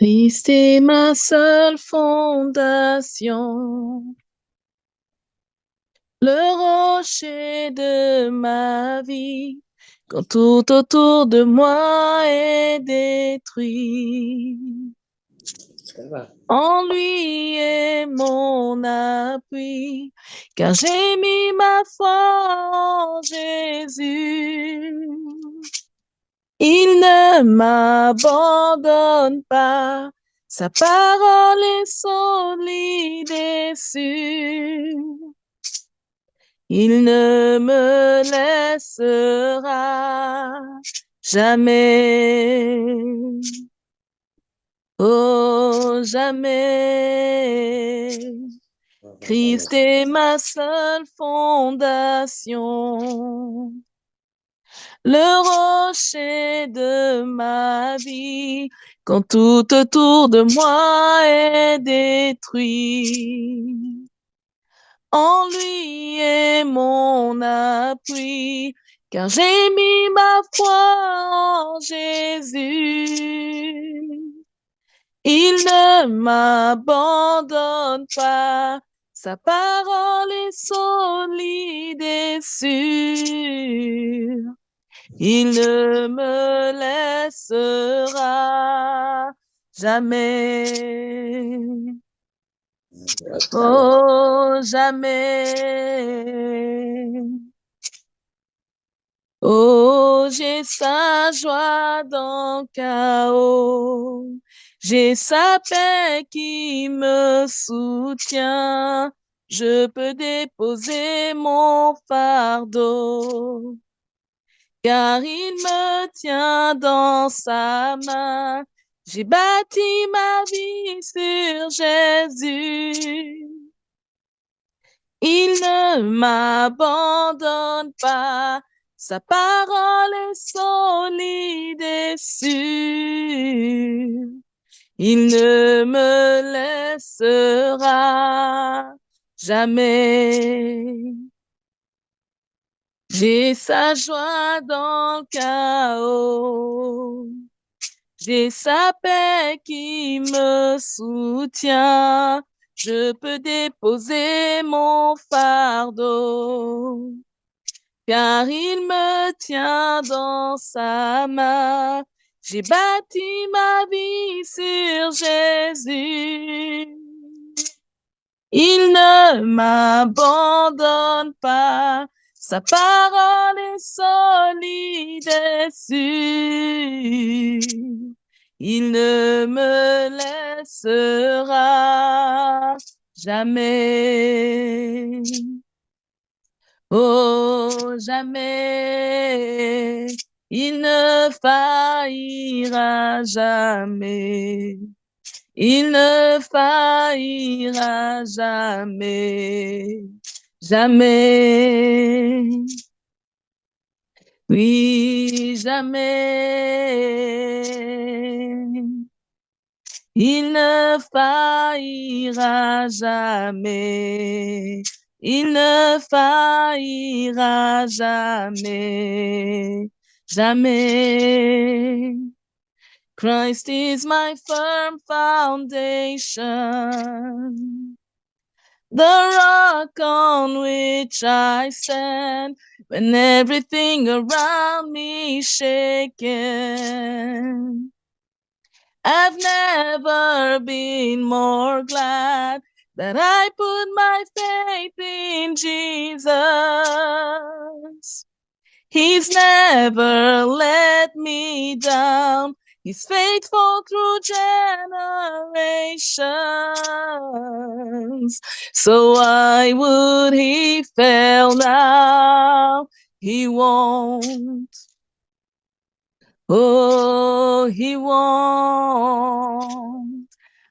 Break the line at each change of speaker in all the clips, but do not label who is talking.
Christ est ma seule fondation, le rocher de ma vie, quand tout autour de moi est détruit. En lui est mon appui, car j'ai mis ma foi en Jésus. Il ne m'abandonne pas, sa parole est solide et sûre. Il ne me laissera jamais. Oh, jamais. Christ est ma seule fondation, le rocher de ma vie, quand tout autour de moi est détruit. En lui est mon appui, car j'ai mis ma foi en Jésus. Il ne m'abandonne pas, sa parole est solide et sûre. Il ne me laissera jamais. Oh, jamais. Oh, j'ai sa joie dans le chaos. J'ai sa paix qui me soutient. Je peux déposer mon fardeau, car il me tient dans sa main. J'ai bâti ma vie sur Jésus. Il ne m'abandonne pas, sa parole est solide et sûre. Il ne me laissera jamais. J'ai sa joie dans le chaos. J'ai sa paix qui me soutient. Je peux déposer mon fardeau, car il me tient dans sa main. J'ai bâti ma vie sur Jésus. Il ne m'abandonne pas, sa parole est solide et sûre. Il ne me laissera jamais. Oh, jamais. Il ne faillira jamais. Il ne faillira jamais, jamais. Oui, jamais. Il ne faillira jamais. Il ne faillira jamais, jamais. Christ is my firm foundation, the rock on which I stand when everything around me is shaken. I've never been more glad that I put my faith in Jesus. He's never let me down. He's faithful through generations. So why would he fail now? He won't. Oh, he won't.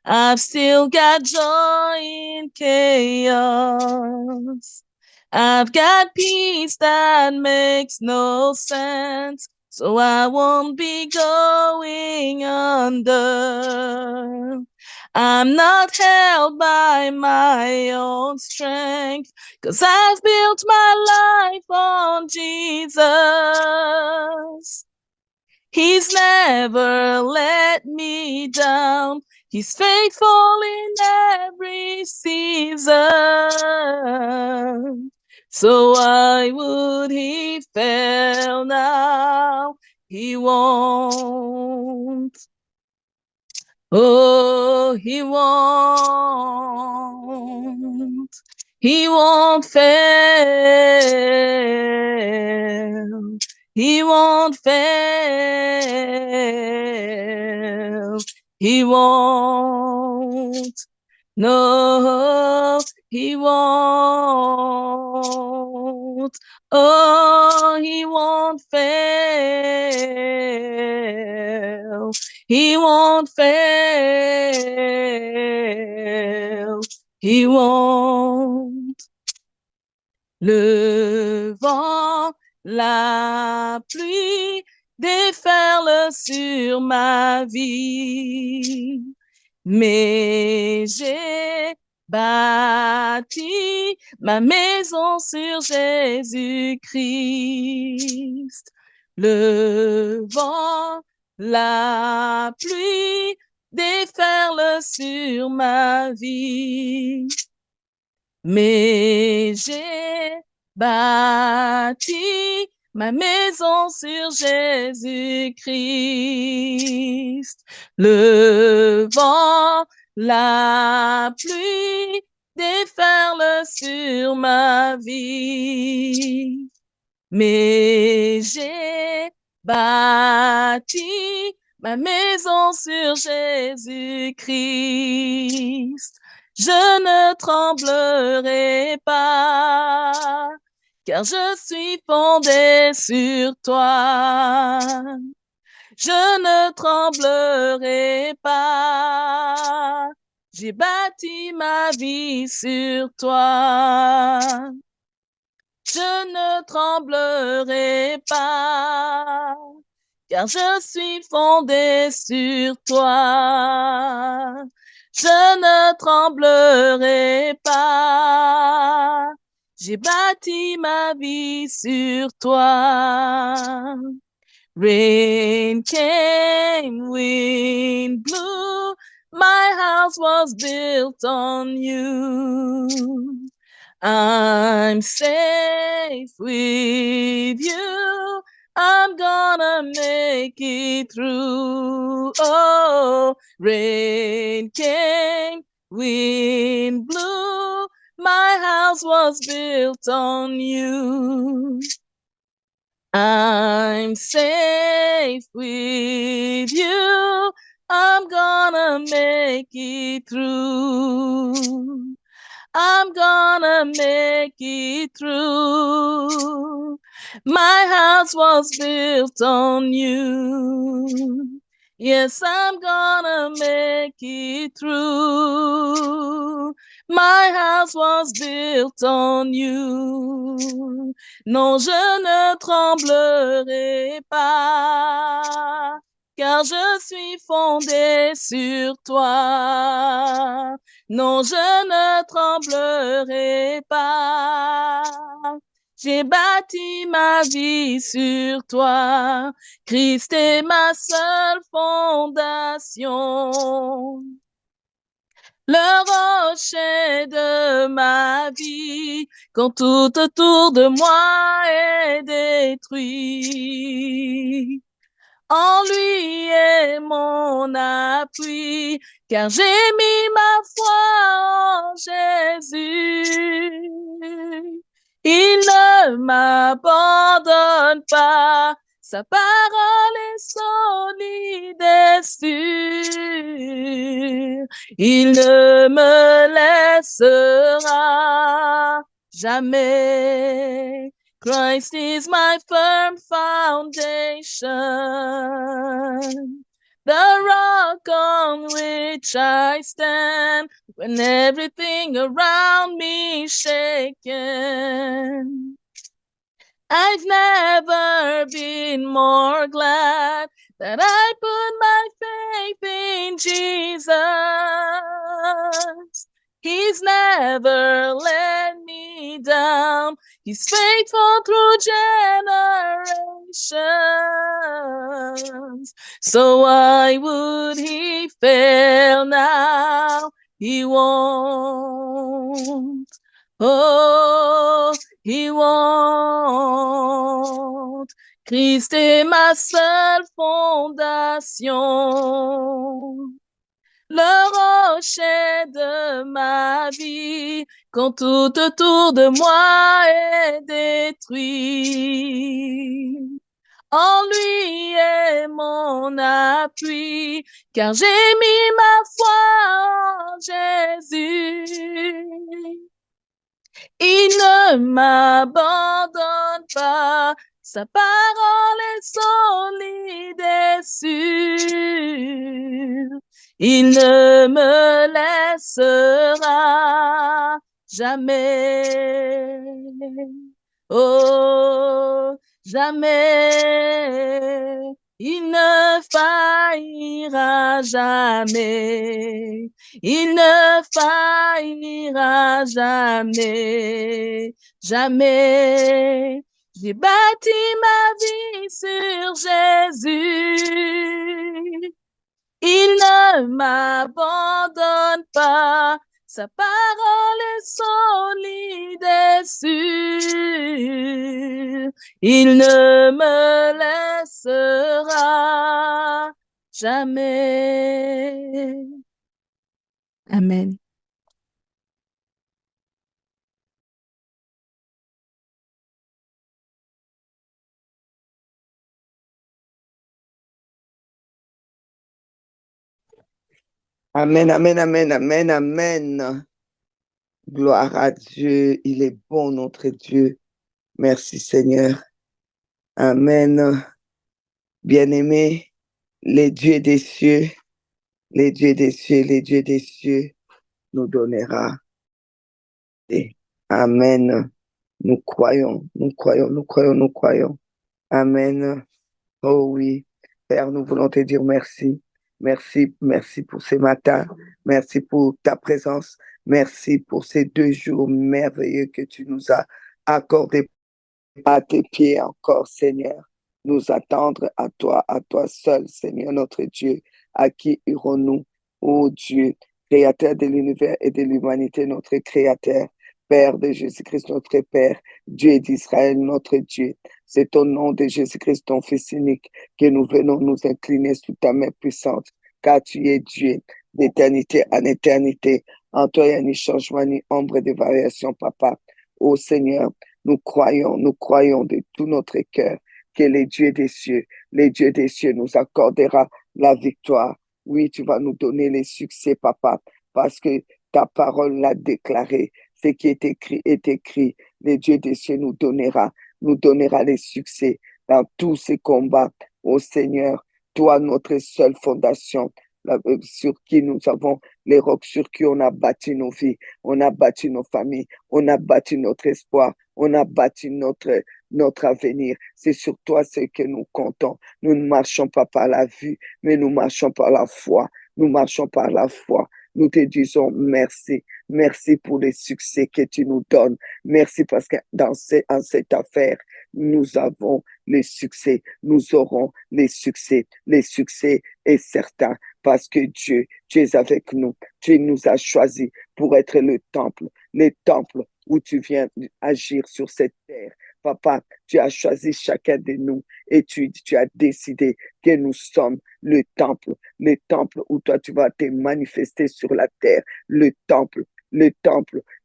I've still got joy in chaos. I've got peace that makes no sense, so I won't be going under. I'm not held by my own strength, 'cause I've built my life on Jesus. He's never let me me down. He's faithful in every season. So why would he fail now? He won't. Oh, he won't. He won't fail. He won't fail. He won't. No, he won't. Oh, he won't fail. He won't fail. He won't. Le vent, la pluie déferlent sur ma vie. Mais j'ai bâti ma maison sur Jésus-Christ. Le vent, la pluie déferlent sur ma vie. Mais j'ai bâti ma maison sur Jésus-Christ. Le vent, la pluie déferlent sur ma vie. Mais j'ai bâti ma maison sur Jésus-Christ. Je ne tremblerai pas, car je suis fondé sur toi. Je ne tremblerai pas, j'ai bâti ma vie sur toi. Je ne tremblerai pas, car je suis fondé sur toi. Je ne tremblerai pas, j'ai bâti ma vie sur toi. Rain came, wind blew, my house was built on you. I'm safe with you. I'm gonna make it through. Oh, rain came, wind blew. My house was built on you. I'm safe with you. I'm gonna make it through. I'm gonna make it through. My house was built on you. Yes, I'm gonna make it through. My house was built on you. Non, je ne tremblerai pas, car je suis fondé sur toi. Non, je ne tremblerai pas. J'ai bâti ma vie sur toi. Christ est ma seule fondation. Le rocher de ma vie, quand tout autour de moi est détruit. En lui est mon appui, car j'ai mis ma foi en Jésus. Il ne m'abandonne pas, sa parole est solide et sûre. Il ne me laissera jamais. Christ is my firm foundation, the rock on which I stand when everything around me is shaken. I've never been more glad that I put my faith in Jesus. He's never let me down. He's faithful through generations. So why would he fail now, he won't. Oh, he won't. Christ est ma seule fondation, le rocher de ma vie, quand tout autour de moi est détruit. En lui est mon appui, car j'ai mis ma foi en Jésus. Il ne m'abandonne pas, sa parole est solide et sûre. Il ne me laissera jamais. Oh, jamais. Il ne faillira jamais. Il ne faillira jamais. Jamais. J'ai bâti ma vie sur Jésus. Il ne m'abandonne pas. Sa parole est solide et sûre. Il ne me laissera jamais. Amen.
Amen, amen, amen, amen, amen. Gloire à Dieu, il est bon notre Dieu. Merci Seigneur. Amen. Bien-aimés, les dieux des cieux, les dieux des cieux, les dieux des cieux nous donnera. Amen. Nous croyons, nous croyons, nous croyons, nous croyons. Amen. Oh oui, Père, nous voulons te dire merci. Merci, merci pour ce matin. Merci pour ta présence. Merci pour ces 2 jours merveilleux que tu nous as accordés à tes pieds encore, Seigneur. Nous attendre à toi seul, Seigneur notre Dieu. À qui irons-nous? Ô Dieu, Créateur de l'univers et de l'humanité, notre Créateur. Père de Jésus-Christ, notre Père, Dieu d'Israël, notre Dieu. C'est au nom de Jésus-Christ, ton Fils unique, que nous venons nous incliner sous ta main puissante, car tu es Dieu d'éternité en éternité. En toi, il n'y a ni changement, ni ombre de variation, Papa. Ô Seigneur, nous croyons de tout notre cœur que les dieux des cieux nous accordera la victoire. Oui, tu vas nous donner les succès, Papa, parce que ta parole l'a déclaré. Ce qui est écrit. Les dieux des cieux nous donnera les succès dans tous ces combats. Ô Seigneur, toi, notre seule fondation, sur qui nous avons les rocs sur qui on a bâti nos vies, on a bâti nos familles, on a bâti notre espoir, on a bâti notre avenir. C'est sur toi ce que nous comptons. Nous ne marchons pas par la vue, mais nous marchons par la foi. Nous marchons par la foi. Nous te disons merci. Merci pour les succès que tu nous donnes. Merci parce que en cette affaire, nous avons les succès. Nous aurons les succès. Les succès est certain parce que Dieu, tu es avec nous. Tu nous as choisis pour être le temple où tu viens agir sur cette terre. Papa, tu as choisi chacun de nous et tu as décidé que nous sommes le temple où toi tu vas te manifester sur la terre, le temple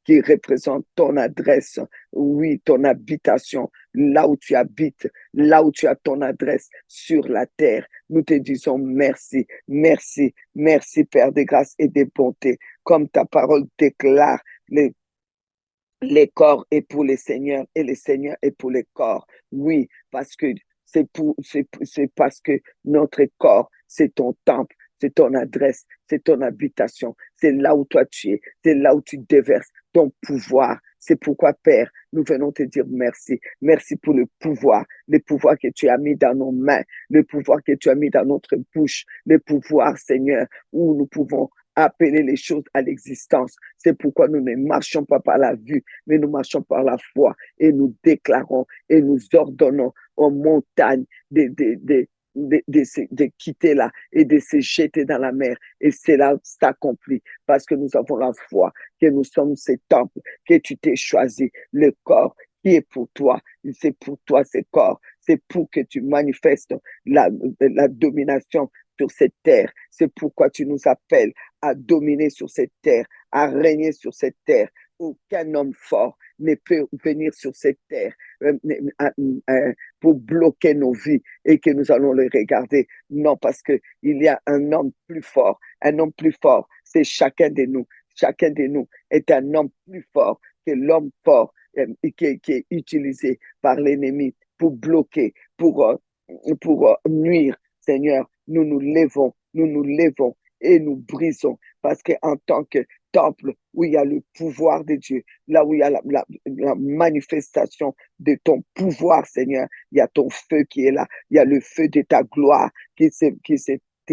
qui représente ton adresse, oui, ton habitation, là où tu habites, là où tu as ton adresse sur la terre. Nous te disons merci, merci, merci Père de grâce et de bonté, comme ta parole déclare les corps est pour les seigneurs et les seigneurs est pour les corps. Oui, parce que c'est parce que notre corps, c'est ton temple, c'est ton adresse, c'est ton habitation. C'est là où toi tu es, c'est là où tu déverses ton pouvoir. C'est pourquoi, Père, nous venons te dire merci. Merci pour le pouvoir que tu as mis dans nos mains, le pouvoir que tu as mis dans notre bouche, le pouvoir, Seigneur, où nous pouvons appeler les choses à l'existence. C'est pourquoi nous ne marchons pas par la vue, mais nous marchons par la foi et nous déclarons et nous ordonnons aux montagnes de quitter là et de se jeter dans la mer. Et cela s'accomplit parce que nous avons la foi, que nous sommes ces temples, que tu t'es choisi, le corps qui est pour toi. C'est pour toi ce corps. C'est pour que tu manifestes la domination sur cette terre. C'est pourquoi tu nous appelles à dominer sur cette terre, à régner sur cette terre. Aucun homme fort ne peut venir sur cette terre pour bloquer nos vies et que nous allons les regarder. Non, parce qu'il y a un homme plus fort. Un homme plus fort, c'est chacun de nous. Chacun de nous est un homme plus fort que l'homme fort qui est utilisé par l'ennemi pour bloquer, pour nuire. Seigneur, nous nous levons et nous brisons parce qu'en tant que temple où il y a le pouvoir de Dieu, là où il y a la manifestation de ton pouvoir, Seigneur, il y a ton feu qui est là, il y a le feu de ta gloire qui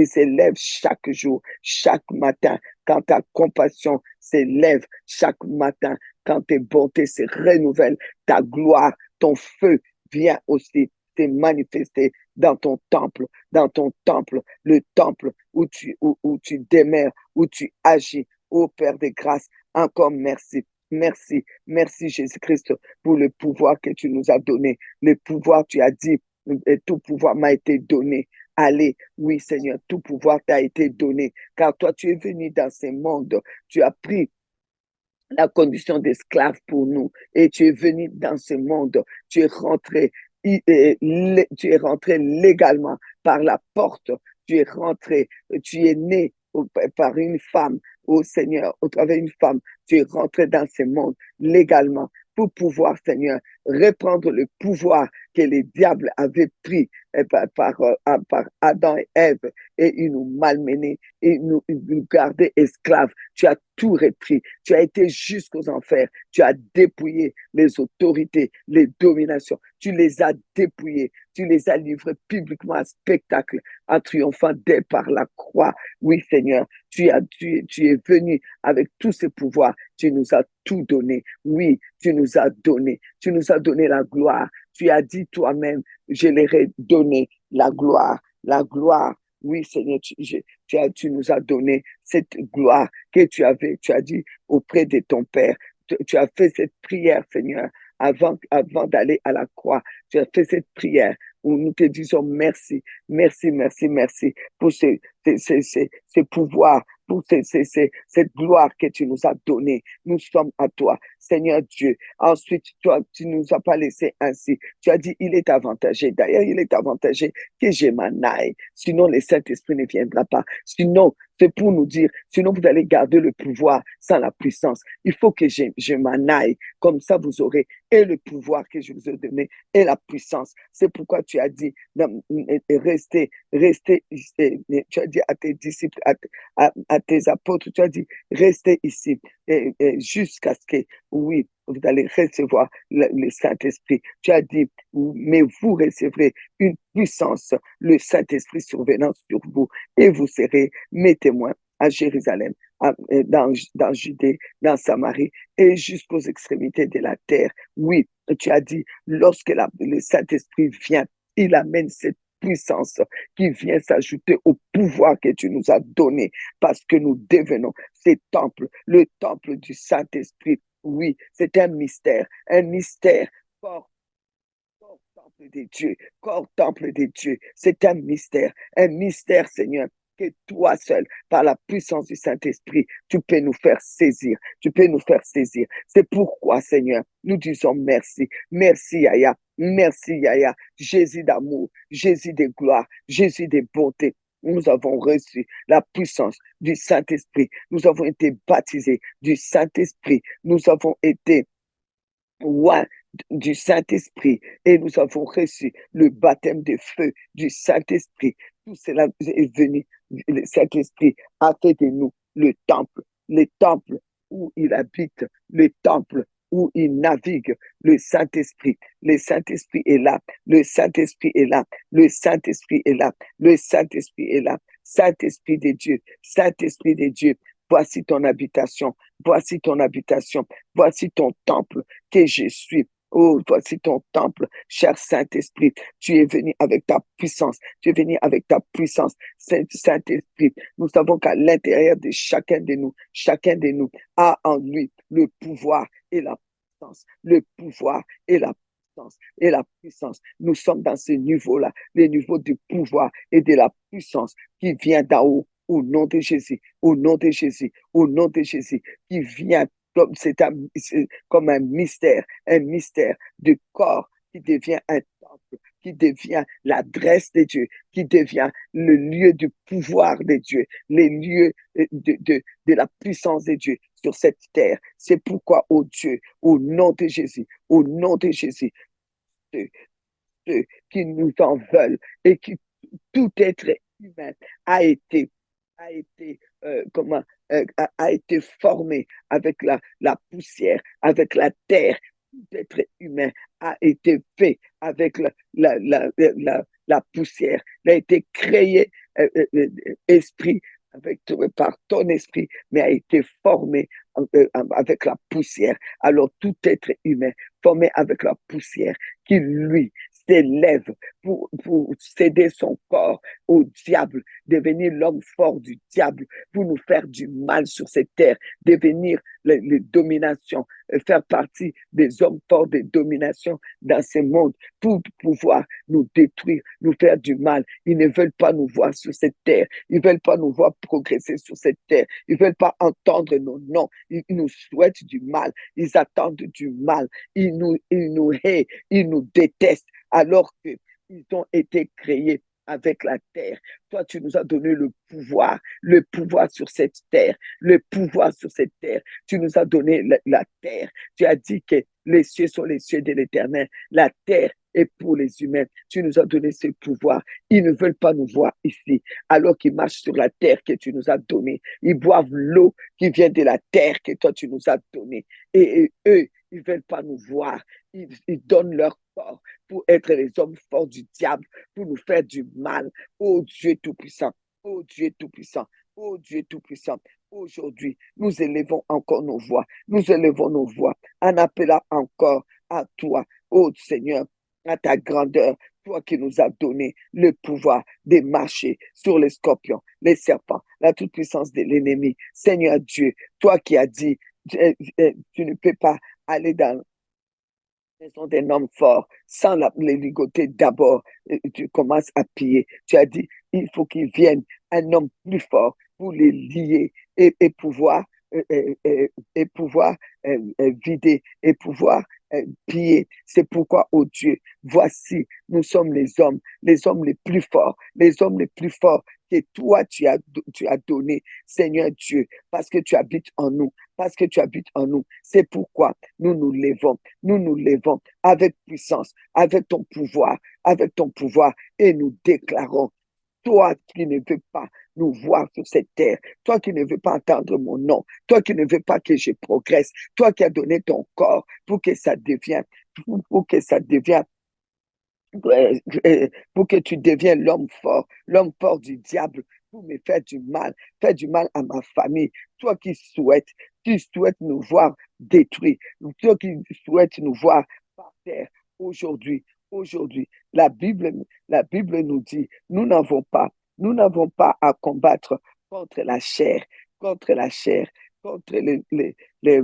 s'élève chaque jour, chaque matin, quand ta compassion s'élève chaque matin, quand tes bontés se renouvellent, ta gloire, ton feu vient aussi te manifester dans ton temple, le temple où tu demeures, où tu agis. Ô Père de grâce, encore merci. Merci, merci Jésus-Christ pour le pouvoir que tu nous as donné. Le pouvoir, tu as dit, tout pouvoir m'a été donné. Allez, oui Seigneur, tout pouvoir t'a été donné, car toi tu es venu dans ce monde, tu as pris la condition d'esclave pour nous et tu es venu dans ce monde, tu es rentré légalement par la porte, tu es rentré, tu es né par une femme, au Seigneur, au travers d'une femme, tu es rentré dans ce monde légalement pour pouvoir, Seigneur, reprendre le pouvoir que les diables avaient pris par Adam et Ève et ils nous malmenaient et nous gardaient esclaves. Tu as tout repris. Tu as été jusqu'aux enfers. Tu as dépouillé les autorités, les dominations. Tu les as dépouillées. Tu les as livrés publiquement à spectacle, en triomphant dès par la croix. Oui, Seigneur, tu es venu avec tous ces pouvoirs. Tu nous as tout donné. Oui, tu nous as donné. Tu nous as donné la gloire. Tu as dit toi-même, je leur ai donné la gloire. La gloire. Oui, Seigneur, tu nous as donné cette gloire que tu as dit auprès de ton Père. Tu as fait cette prière, Seigneur, avant d'aller à la croix. Tu as fait cette prière où nous te disons merci, merci, merci, merci pour ce pouvoir, pour cette gloire que tu nous as donnée. Nous sommes à toi, Seigneur Dieu. Ensuite, toi, tu ne nous as pas laissé ainsi. Tu as dit, il est avantagé. D'ailleurs, il est avantagé que je m'en aille. Sinon, le Saint-Esprit ne viendra pas. Sinon, c'est pour nous dire, sinon vous allez garder le pouvoir sans la puissance. Il faut que je m'en aille. Comme ça, vous aurez et le pouvoir que je vous ai donné et la puissance. C'est pourquoi tu as dit, restez, tu as dit à tes disciples, à tes apôtres, tu as dit, restez ici jusqu'à ce que, oui, vous allez recevoir le Saint-Esprit. Tu as dit, mais vous recevrez une puissance, le Saint-Esprit survenant sur vous, et vous serez mes témoins à Jérusalem, dans Judée, dans Samarie et jusqu'aux extrémités de la terre. Oui, tu as dit, lorsque le Saint-Esprit vient, il amène cette puissance qui vient s'ajouter au pouvoir que tu nous as donné parce que nous devenons ces temples, le temple du Saint-Esprit. Oui, c'est un mystère corps temple de Dieu, corps temple de Dieu. C'est un mystère, Seigneur, que toi seul, par la puissance du Saint-Esprit, tu peux nous faire saisir. Tu peux nous faire saisir. C'est pourquoi, Seigneur, nous disons merci. Merci, Yahya. Merci, Yahya. Jésus d'amour, Jésus de gloire, Jésus de bonté. Nous avons reçu la puissance du Saint-Esprit. Nous avons été baptisés du Saint-Esprit. Nous avons été ouais, du Saint-Esprit et nous avons reçu le baptême de feu du Saint-Esprit. Tout cela est venu. Le Saint-Esprit a fait de nous le temple où il habite, le temple où il navigue, le Saint-Esprit. Le Saint-Esprit est là, le Saint-Esprit est là, le Saint-Esprit est là, le Saint-Esprit est là. Saint-Esprit de Dieu, Saint-Esprit de Dieu, voici ton habitation, voici ton habitation, voici ton temple que je suis. Oh, voici ton temple, cher Saint-Esprit. Tu es venu avec ta puissance. Tu es venu avec ta puissance, Saint-Esprit. Nous savons qu'à l'intérieur de chacun de nous a en lui le pouvoir et la puissance. Le pouvoir et la puissance. Et la puissance. Nous sommes dans ce niveau-là, le niveau du pouvoir et de la puissance qui vient d'en haut. Au nom de Jésus, au nom de Jésus, au nom de Jésus, qui vient c'est comme un mystère du corps qui devient un temple, qui devient l'adresse de Dieu, qui devient le lieu du pouvoir de Dieu, les lieux de la puissance de Dieu sur cette terre. C'est pourquoi, oh Dieu, au nom de Jésus, au nom de Jésus, ceux, ceux qui nous en veulent et qui tout être humain a été a été, a été formé avec la poussière, avec la terre. Tout être humain a été fait avec la poussière. Il a été créé, esprit, par ton esprit, mais a été formé avec la poussière. Alors tout être humain formé avec la poussière qui, lui, s'élève pour céder son corps au diable, devenir l'homme fort du diable, pour nous faire du mal sur cette terre, devenir les dominations, faire partie des hommes forts de domination dans ce monde, pour pouvoir nous détruire, nous faire du mal. Ils ne veulent pas nous voir sur cette terre, ils ne veulent pas nous voir progresser sur cette terre, ils ne veulent pas entendre nos noms, ils nous souhaitent du mal, ils attendent du mal, ils nous haïssent, ils nous détestent, alors qu'ils ont été créés avec la terre. Toi, tu nous as donné le pouvoir sur cette terre, le pouvoir sur cette terre. Tu nous as donné la terre. Tu as dit que les cieux sont les cieux de l'Éternel. La terre est pour les humains. Tu nous as donné ce pouvoir. Ils ne veulent pas nous voir ici, alors qu'ils marchent sur la terre que tu nous as donnée. Ils boivent l'eau qui vient de la terre que toi, tu nous as donnée. Et eux, ils ne veulent pas nous voir. Ils donnent leur corps pour être les hommes forts du diable, pour nous faire du mal. Oh Dieu Tout-Puissant, oh Dieu Tout-Puissant, oh Dieu Tout-Puissant. Aujourd'hui, nous élevons encore nos voix. Nous élevons nos voix en appelant encore à toi, oh Seigneur, à ta grandeur, toi qui nous as donné le pouvoir de marcher sur les scorpions, les serpents, la toute-puissance de l'ennemi. Seigneur Dieu, toi qui as dit, tu ne peux pas aller dans maison d'un homme fort sans les ligoter d'abord. Tu commences à piller. Tu as dit, il faut qu'il vienne un homme plus fort pour les lier et pouvoir, et pouvoir vider et pouvoir piller. C'est pourquoi, oh Dieu, voici, nous sommes les hommes les hommes les plus forts que toi tu as donné, Seigneur Dieu, parce que tu habites en nous, parce que tu habites en nous. C'est pourquoi nous nous levons avec puissance, avec ton pouvoir, et nous déclarons, toi qui ne veux pas nous voir sur cette terre, toi qui ne veux pas entendre mon nom, toi qui ne veux pas que je progresse, toi qui as donné ton corps pour que ça devienne pour que tu deviennes l'homme fort du diable, pour me faire du mal à ma famille. Toi qui souhaites nous voir détruits, toi qui souhaites nous voir par terre aujourd'hui, aujourd'hui, la Bible nous dit, nous n'avons pas à combattre contre la chair, contre la chair, contre les, les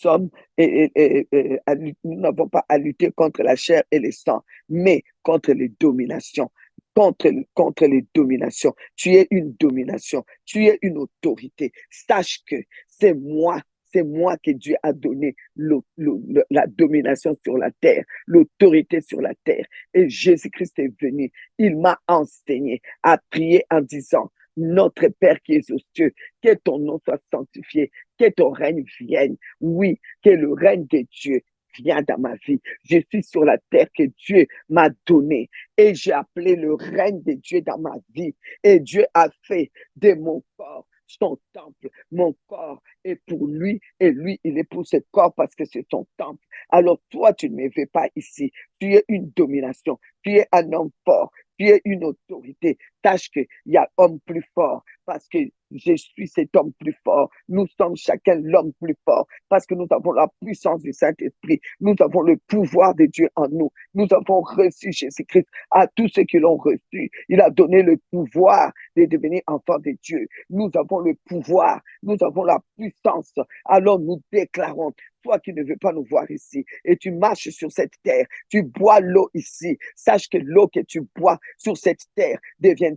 hommes, nous n'avons pas à lutter contre la chair et le sang, mais contre les dominations. Contre les dominations. Tu es une domination, tu es une autorité. Sache que c'est moi que Dieu a donné la domination sur la terre, l'autorité sur la terre. Et Jésus-Christ est venu, il m'a enseigné à prier en disant, notre Père qui est aux cieux, que ton nom soit sanctifié, que ton règne vienne. Oui, que le règne de Dieu vienne dans ma vie. Je suis sur la terre que Dieu m'a donnée et j'ai appelé le règne de Dieu dans ma vie. Et Dieu a fait de mon corps son temple. Mon corps est pour lui et lui, il est pour ce corps parce que c'est son temple. Alors toi, tu ne me veux pas ici. Tu es une domination. Tu es un homme fort. tu es une autorité. Sache qu'il y a homme plus fort parce que je suis cet homme plus fort. Nous sommes chacun l'homme plus fort parce que nous avons la puissance du Saint-Esprit. Nous avons le pouvoir de Dieu en nous. Nous avons reçu Jésus-Christ à tous ceux qui l'ont reçu. Il a donné le pouvoir de devenir enfants de Dieu. Nous avons le pouvoir. Nous avons la puissance. Alors nous déclarons, toi qui ne veux pas nous voir ici, et tu marches sur cette terre, tu bois l'eau ici, sache que l'eau que tu bois sur cette terre devient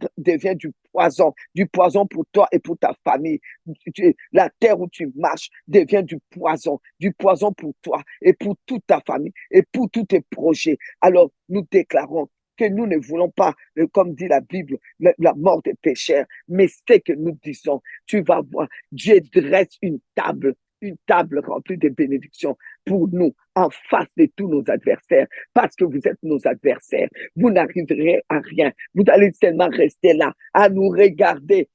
du poison pour toi et pour ta famille. La terre où tu marches devient du poison pour toi et pour toute ta famille et pour tous tes projets. Alors nous déclarons que nous ne voulons pas, comme dit la Bible, la mort des pécheurs, mais c'est que nous disons, tu vas voir, Dieu dresse une table remplie de bénédictions pour nous, en face de tous nos adversaires, parce que vous êtes nos adversaires. Vous n'arriverez à rien. Vous allez seulement rester là, à nous regarder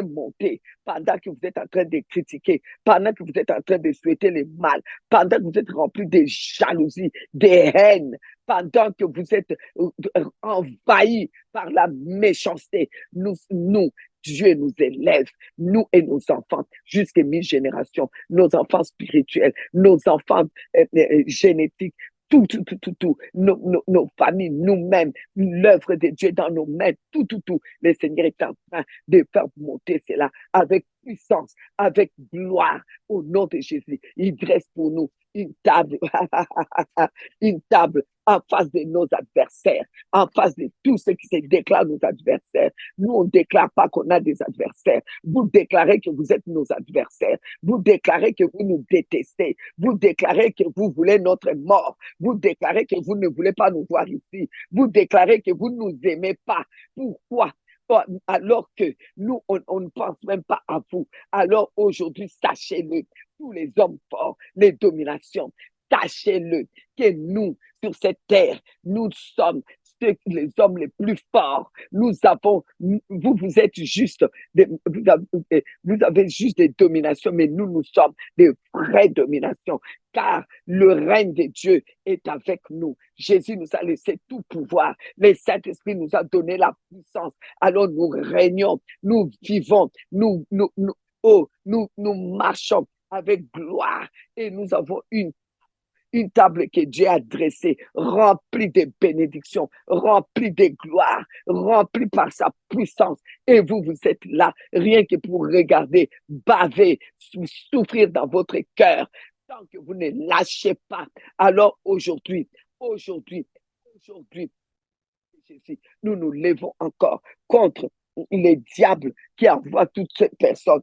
monter pendant que vous êtes en train de critiquer, pendant que vous êtes en train de souhaiter le mal, pendant que vous êtes rempli de jalousie, de haine, pendant que vous êtes envahis par la méchanceté. Nous, Dieu nous élève, nous et nos enfants, jusqu'à 1000 générations, nos enfants spirituels, nos enfants génétiques, tout, nos familles, nous-mêmes, l'œuvre de Dieu dans nos mains, tout. Le Seigneur est en train de faire monter cela avec puissance, avec gloire, au nom de Jésus. Il dresse pour nous une table, une table en face de nos adversaires, en face de tous ceux qui se déclarent nos adversaires. Nous, on ne déclare pas qu'on a des adversaires. Vous déclarez que vous êtes nos adversaires. Vous déclarez que vous nous détestez. Vous déclarez que vous voulez notre mort. Vous déclarez que vous ne voulez pas nous voir ici. Vous déclarez que vous ne nous aimez pas. Pourquoi? Alors que nous, on ne pense même pas à vous. Alors aujourd'hui, sachez-le, tous les hommes forts, les dominations, sachez-le que nous, sur cette terre, nous sommes les hommes les plus forts. Vous êtes juste, vous avez juste des dominations, mais nous sommes des vraies dominations, car le règne de Dieu est avec nous. Jésus nous a laissé tout pouvoir. Le Saint-Esprit nous a donné la puissance. Alors nous régnons, nous vivons, nous marchons avec gloire et nous avons une table que Dieu a dressée, remplie de bénédictions, remplie de gloire, remplie par sa puissance. Et vous êtes là, rien que pour regarder, baver, souffrir dans votre cœur, tant que vous ne lâchez pas. Alors aujourd'hui, nous nous levons encore contre les diables qui envoient toutes ces personnes,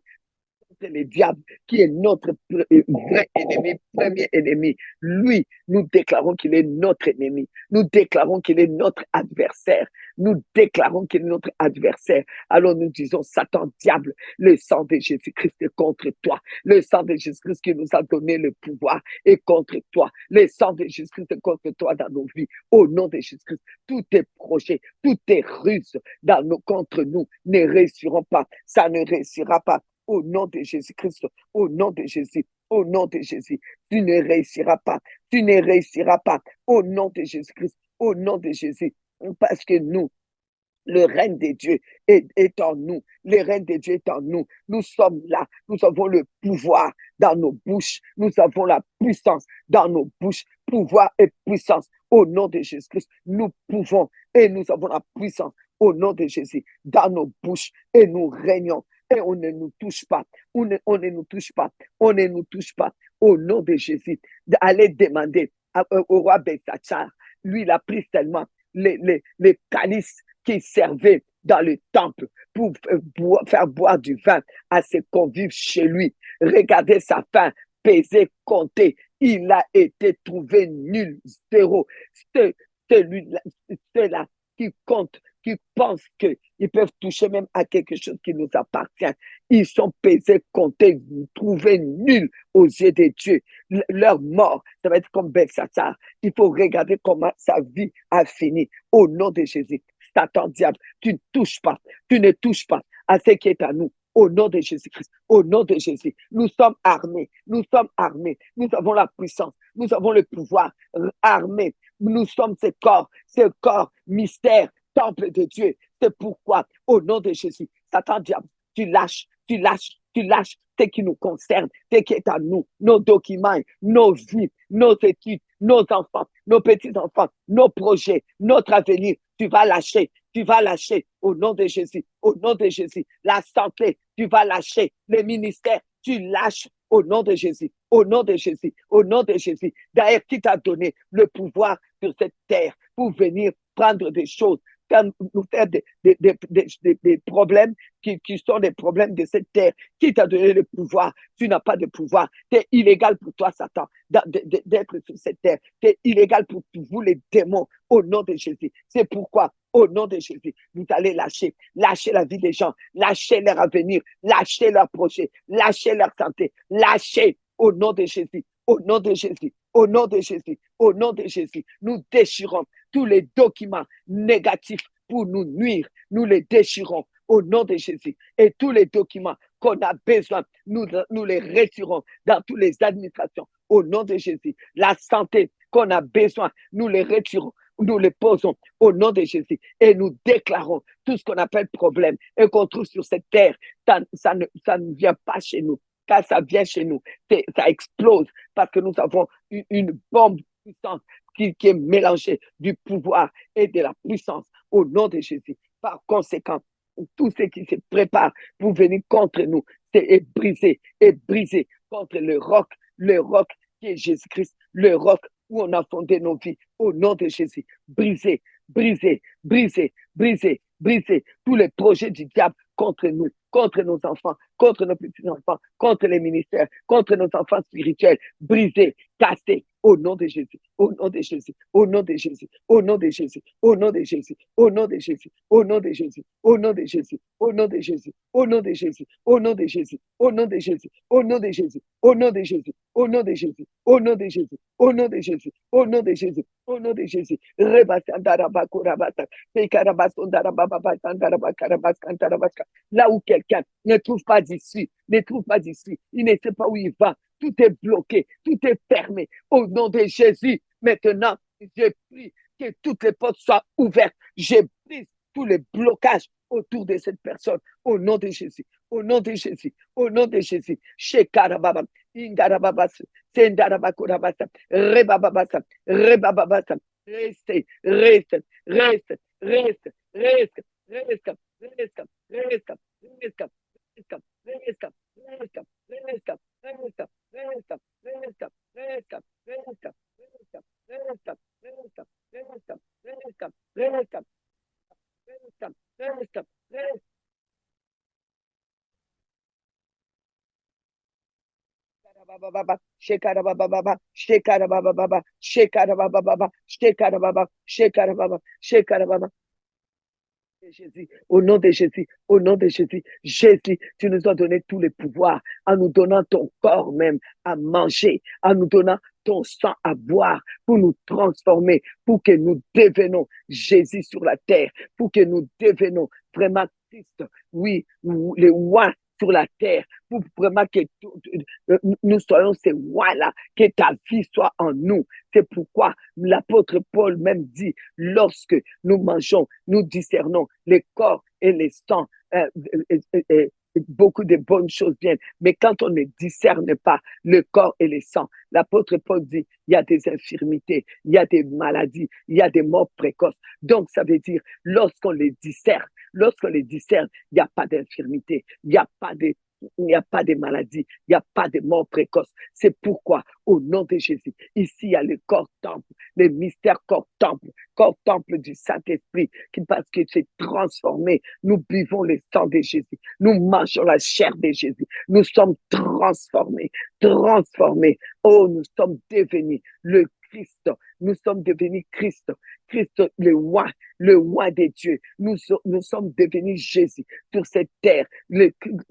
le diable, qui est notre vrai ennemi, premier ennemi. Lui, nous déclarons qu'il est notre ennemi. Nous déclarons qu'il est notre adversaire. Nous déclarons qu'il est notre adversaire. Alors nous disons, Satan, diable, le sang de Jésus-Christ est contre toi. Le sang de Jésus-Christ qui nous a donné le pouvoir est contre toi. Le sang de Jésus-Christ est contre toi dans nos vies. Au nom de Jésus-Christ, tous tes projets, toutes tes ruses contre nous ne réussiront pas. Ça ne réussira pas. Au nom de Jésus-Christ, au nom de Jésus, au nom de Jésus, tu ne réussiras pas, tu ne réussiras pas, au nom de Jésus-Christ, au nom de Jésus, parce que nous, le règne de Dieu est en nous. Le règne de Dieu est en nous. Nous sommes là. Nous avons le pouvoir dans nos bouches. Nous avons la puissance dans nos bouches. Pouvoir et puissance. Au nom de Jésus-Christ, nous pouvons et nous avons la puissance au nom de Jésus dans nos bouches et nous régnons. Et on ne nous touche pas. On ne nous touche pas. On ne nous touche pas. Au nom de Jésus, d'aller demander au roi Belshazzar. Lui, il a pris tellement les calices qui servaient dans le temple pour faire boire du vin à ses convives chez lui. Regardez sa faim, peser, compter. Il a été trouvé nul, zéro. Ceux-là qui comptent, qui pensent qu'ils peuvent toucher même à quelque chose qui nous appartient. Ils sont pesés, comptés, trouvés nuls aux yeux de Dieu. Leur mort, ça va être comme Belshazzar. Il faut regarder comment sa vie a fini. Au nom de Jésus, Satan, diable, tu ne touches pas à ce qui est à nous. Au nom de Jésus-Christ, au nom de Jésus, nous sommes armés, nous avons la puissance, nous avons le pouvoir armé, nous sommes ce corps mystère, temple de Dieu. C'est pourquoi, au nom de Jésus, Satan, diable, tu lâches, tu lâches, tu lâches ce qui nous concerne, ce qui est à nous, nos documents, nos vies, nos études, nos enfants, nos petits-enfants, nos projets, notre avenir. Tu vas lâcher au nom de Jésus, au nom de Jésus. La santé, tu vas lâcher. Le ministère, tu lâches au nom de Jésus, au nom de Jésus, au nom de Jésus. D'ailleurs, qui t'a donné le pouvoir sur cette terre pour venir prendre des choses, nous faire des problèmes qui sont des problèmes de cette terre. Qui t'a donné le pouvoir? Tu n'as pas de pouvoir. C'est illégal pour toi, Satan, d'être sur cette terre. C'est illégal pour vous, les démons, au nom de Jésus. C'est pourquoi, au nom de Jésus, vous allez lâcher la vie des gens, lâcher leur avenir, lâcher leurs projets, lâcher leur santé, lâcher au nom de Jésus, au nom de Jésus, au nom de Jésus, au nom de Jésus. Nous déchirons tous les documents négatifs pour nous nuire. Nous les déchirons au nom de Jésus. Et tous les documents qu'on a besoin, nous les retirons dans toutes les administrations au nom de Jésus. La santé qu'on a besoin, nous les retirons. Nous les posons au nom de Jésus et nous déclarons tout ce qu'on appelle problème et qu'on trouve sur cette terre. Ça ne vient pas chez nous. Quand ça vient chez nous, ça explose parce que nous avons une bombe puissante qui est mélangée du pouvoir et de la puissance au nom de Jésus. Par conséquent, tout ce qui se prépare pour venir contre nous, c'est brisé contre le roc qui est Jésus-Christ, le roc où on a fondé nos vies au nom de Jésus. Brisé tous les projets du diable contre nous, contre nos enfants, contre nos petits-enfants, contre les ministères, contre nos enfants spirituels. Brisé, cassé au nom de Jésus, au nom de Jésus, au nom de Jésus, au nom de Jésus, au nom de Jésus, au nom de Jésus, au nom de Jésus, au nom de Jésus, au nom de Jésus, au nom de Jésus, au nom de Jésus, au nom de Jésus, au nom de Jésus, au nom de Jésus, au nom de Jésus, au nom de Jésus, au nom de Jésus, au nom de Jésus, au nom de Jésus. Là où quelqu'un ne trouve pas d'issue, il ne sait pas où il va, tout est bloqué, tout est fermé. Au nom de Jésus, maintenant, je prie que toutes les portes soient ouvertes. Je brise tous les blocages autour de cette personne. Au nom de Jésus, au nom de Jésus, au nom de Jésus. Shekarababa, Indarababas, Sendarabakurabasa, Rebababasa, Rebababasa. Reste, reste, reste, reste, reste, reste, reste, reste, reste, Shekarababa, shekarababa, shekarababa, shekarababa, shekarababa, shekarababa. Jésus, au nom de Jésus, au nom de Jésus, Jésus, tu nous as donné tous les pouvoirs en nous donnant ton corps même à manger, en nous donnant ton sang à boire pour nous transformer, pour que nous devenons Jésus sur la terre, pour que nous devenons vraiment Christ, oui, les rois sur la terre, pour vraiment que nous soyons ces rois-là, que ta vie soit en nous. C'est pourquoi l'apôtre Paul même dit, lorsque nous mangeons, nous discernons les corps et les sangs, beaucoup de bonnes choses viennent. Mais quand on ne discerne pas le corps et les sangs, l'apôtre Paul dit, il y a des infirmités, il y a des maladies, il y a des morts précoces. Donc, ça veut dire, lorsqu'on les discerne, il n'y a pas d'infirmité, il n'y a pas de maladie, il n'y a pas de mort précoce. C'est pourquoi, au nom de Jésus, ici, il y a le corps-temple, le mystère corps-temple du Saint-Esprit, qui, parce que c'est transformé, nous buvons le sang de Jésus, nous mangeons la chair de Jésus, nous sommes transformés. Oh, nous sommes devenus le Christ, nous sommes devenus Christ, le roi des dieux. Nous sommes devenus Jésus sur cette terre,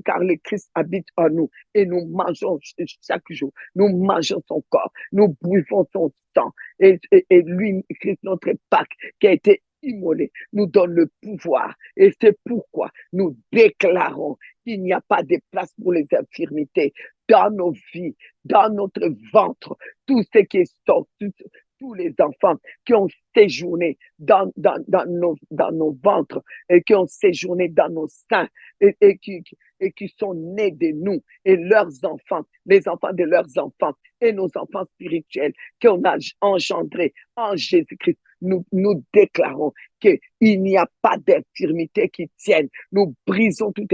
car le Christ habite en nous et nous mangeons chaque jour, nous mangeons son corps, nous buvons son sang et lui, Christ, notre Pâque, qui a été immolé, nous donne le pouvoir. Et c'est pourquoi nous déclarons qu'il n'y a pas de place pour les infirmités dans nos vies, dans notre ventre, tout ce qui est sorti, tous les enfants qui ont séjourné dans nos ventres et qui ont séjourné dans nos seins et qui sont nés de nous et leurs enfants, les enfants de leurs enfants et nos enfants spirituels qu'on a engendrés en Jésus-Christ. Nous déclarons qu'il n'y a pas d'infirmité qui tienne. Nous brisons tout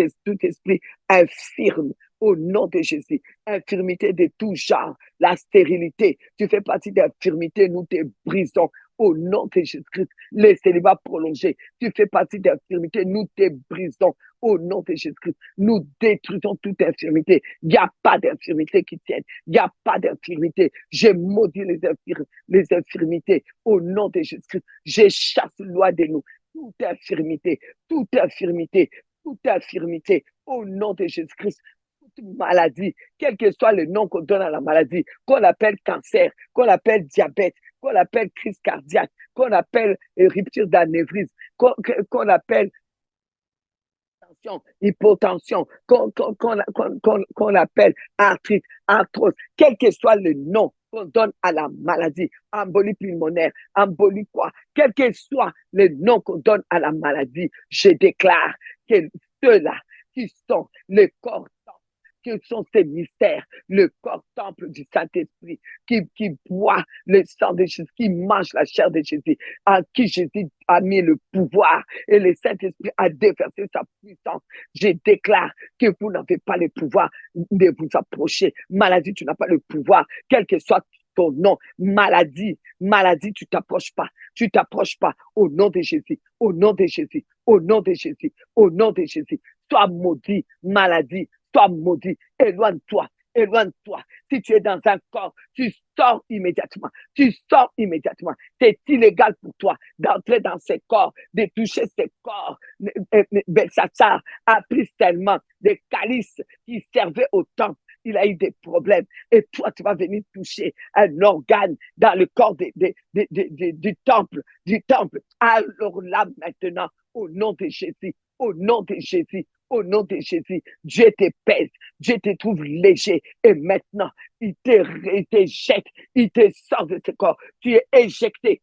esprit infirme au nom de Jésus. Infirmité de tout genre, la stérilité, tu fais partie d'infirmité, nous te brisons au nom de Jésus-Christ. Les célibats prolongés, tu fais partie d'infirmité, nous te brisons au nom de Jésus-Christ. Nous détruisons toute infirmité. Il n'y a pas d'infirmité qui tienne. Il n'y a pas d'infirmité. Je maudis les infirmités au nom de Jésus-Christ. Je chasse loin de nous toute infirmité, toute infirmité, toute infirmité au nom de Jésus-Christ. Maladie, quel que soit le nom qu'on donne à la maladie, qu'on appelle cancer, qu'on appelle diabète, qu'on appelle crise cardiaque, qu'on appelle rupture d'anévrisme, qu'on appelle hypotension, qu'on appelle arthrite, arthrose, quel que soit le nom qu'on donne à la maladie, embolie pulmonaire, embolie quoi, quel que soit le nom qu'on donne à la maladie, je déclare que ceux-là qui sont le corps, que sont ces mystères, le corps temple du Saint-Esprit, qui boit le sang de Jésus, qui mange la chair de Jésus, à qui Jésus a mis le pouvoir et le Saint-Esprit a déversé sa puissance. Je déclare que vous n'avez pas le pouvoir de vous approcher. Maladie, tu n'as pas le pouvoir, quel que soit ton nom. Maladie, tu t'approches pas. Tu t'approches pas au nom de Jésus, au nom de Jésus, au nom de Jésus, au nom de Jésus. Sois maudit, maladie. Sois maudit, éloigne-toi, éloigne-toi. Si tu es dans un corps, tu sors immédiatement. Tu sors immédiatement. C'est illégal pour toi d'entrer dans ces corps, de toucher ces corps. Belshazzar a pris tellement de calices qui servaient au temple. Il a eu des problèmes. Et toi, tu vas venir toucher un organe dans le corps du temple. Alors là, maintenant, au nom de Jésus, au nom de Jésus, au nom de Jésus, Dieu te pèse, Dieu te trouve léger. Et maintenant, il te jette, il te sort de ce corps. Tu es éjecté.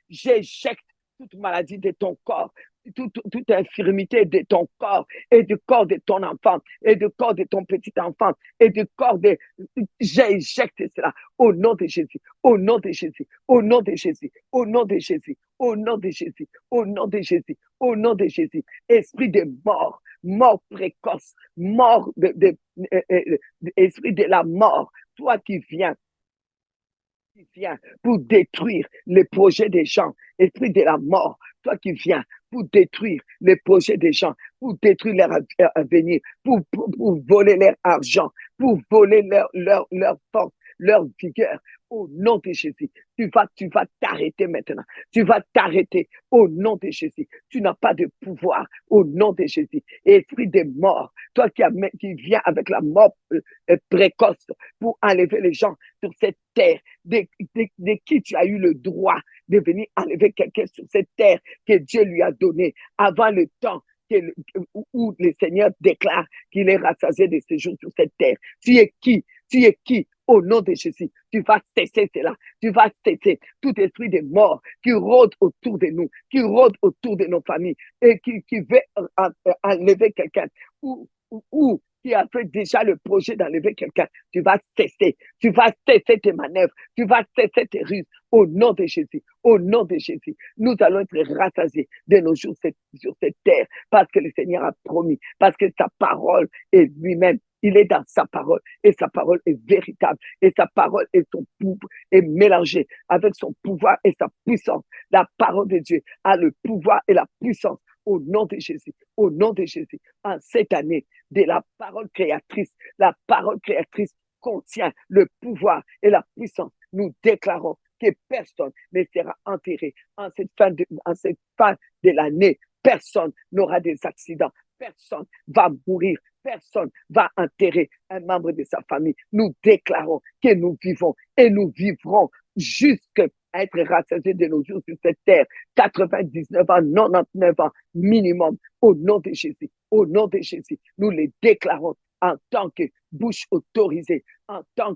J'éjecte toute maladie de ton corps, toute infirmité de ton corps et du corps de ton enfant et du corps de ton petit enfant et du corps de... J'éjecte cela au nom de Jésus, au nom de Jésus, au nom de Jésus, au nom de Jésus, au nom de Jésus, au nom de Jésus, au nom de Jésus. Esprit de mort, mort précoce, mort esprit de la mort, toi qui viens pour détruire les projets des gens, esprit de la mort, toi qui viens pour détruire les projets des gens, pour détruire leur avenir, pour voler leur argent, pour voler leur force, leur vigueur. Au nom de Jésus, tu vas t'arrêter maintenant. Tu vas t'arrêter au nom de Jésus. Tu n'as pas de pouvoir au nom de Jésus. Esprit de mort, toi qui viens avec la mort précoce pour enlever les gens sur cette terre, de qui tu as eu le droit de venir enlever quelqu'un sur cette terre que Dieu lui a donnée avant le temps où le Seigneur déclare qu'il est rassasié de ses jours sur cette terre. Tu es qui? Tu es qui? Au nom de Jésus, tu vas cesser cela. Tu vas cesser tout esprit de mort qui rôde autour de nous, qui rôde autour de nos familles et qui veut enlever quelqu'un ou qui a fait déjà le projet d'enlever quelqu'un. Tu vas cesser tes manœuvres, tu vas cesser tes ruses au nom de Jésus, au nom de Jésus. Nous allons être rassasiés de nos jours sur cette terre parce que le Seigneur a promis, parce que sa parole est lui-même. Il est dans sa parole et sa parole est véritable et sa parole est mélangée avec son pouvoir et sa puissance. La parole de Dieu a le pouvoir et la puissance au nom de Jésus, au nom de Jésus. En cette année de la parole créatrice contient le pouvoir et la puissance. Nous déclarons que personne ne sera enterré en cette fin de l'année. Personne n'aura des accidents. Personne va mourir. Personne va enterrer un membre de sa famille. Nous déclarons que nous vivons et nous vivrons jusqu'à être rassasiés de nos jours sur cette terre. 99 ans, 99 ans minimum. Au nom de Jésus, au nom de Jésus, nous les déclarons en tant que bouche autorisée, en tant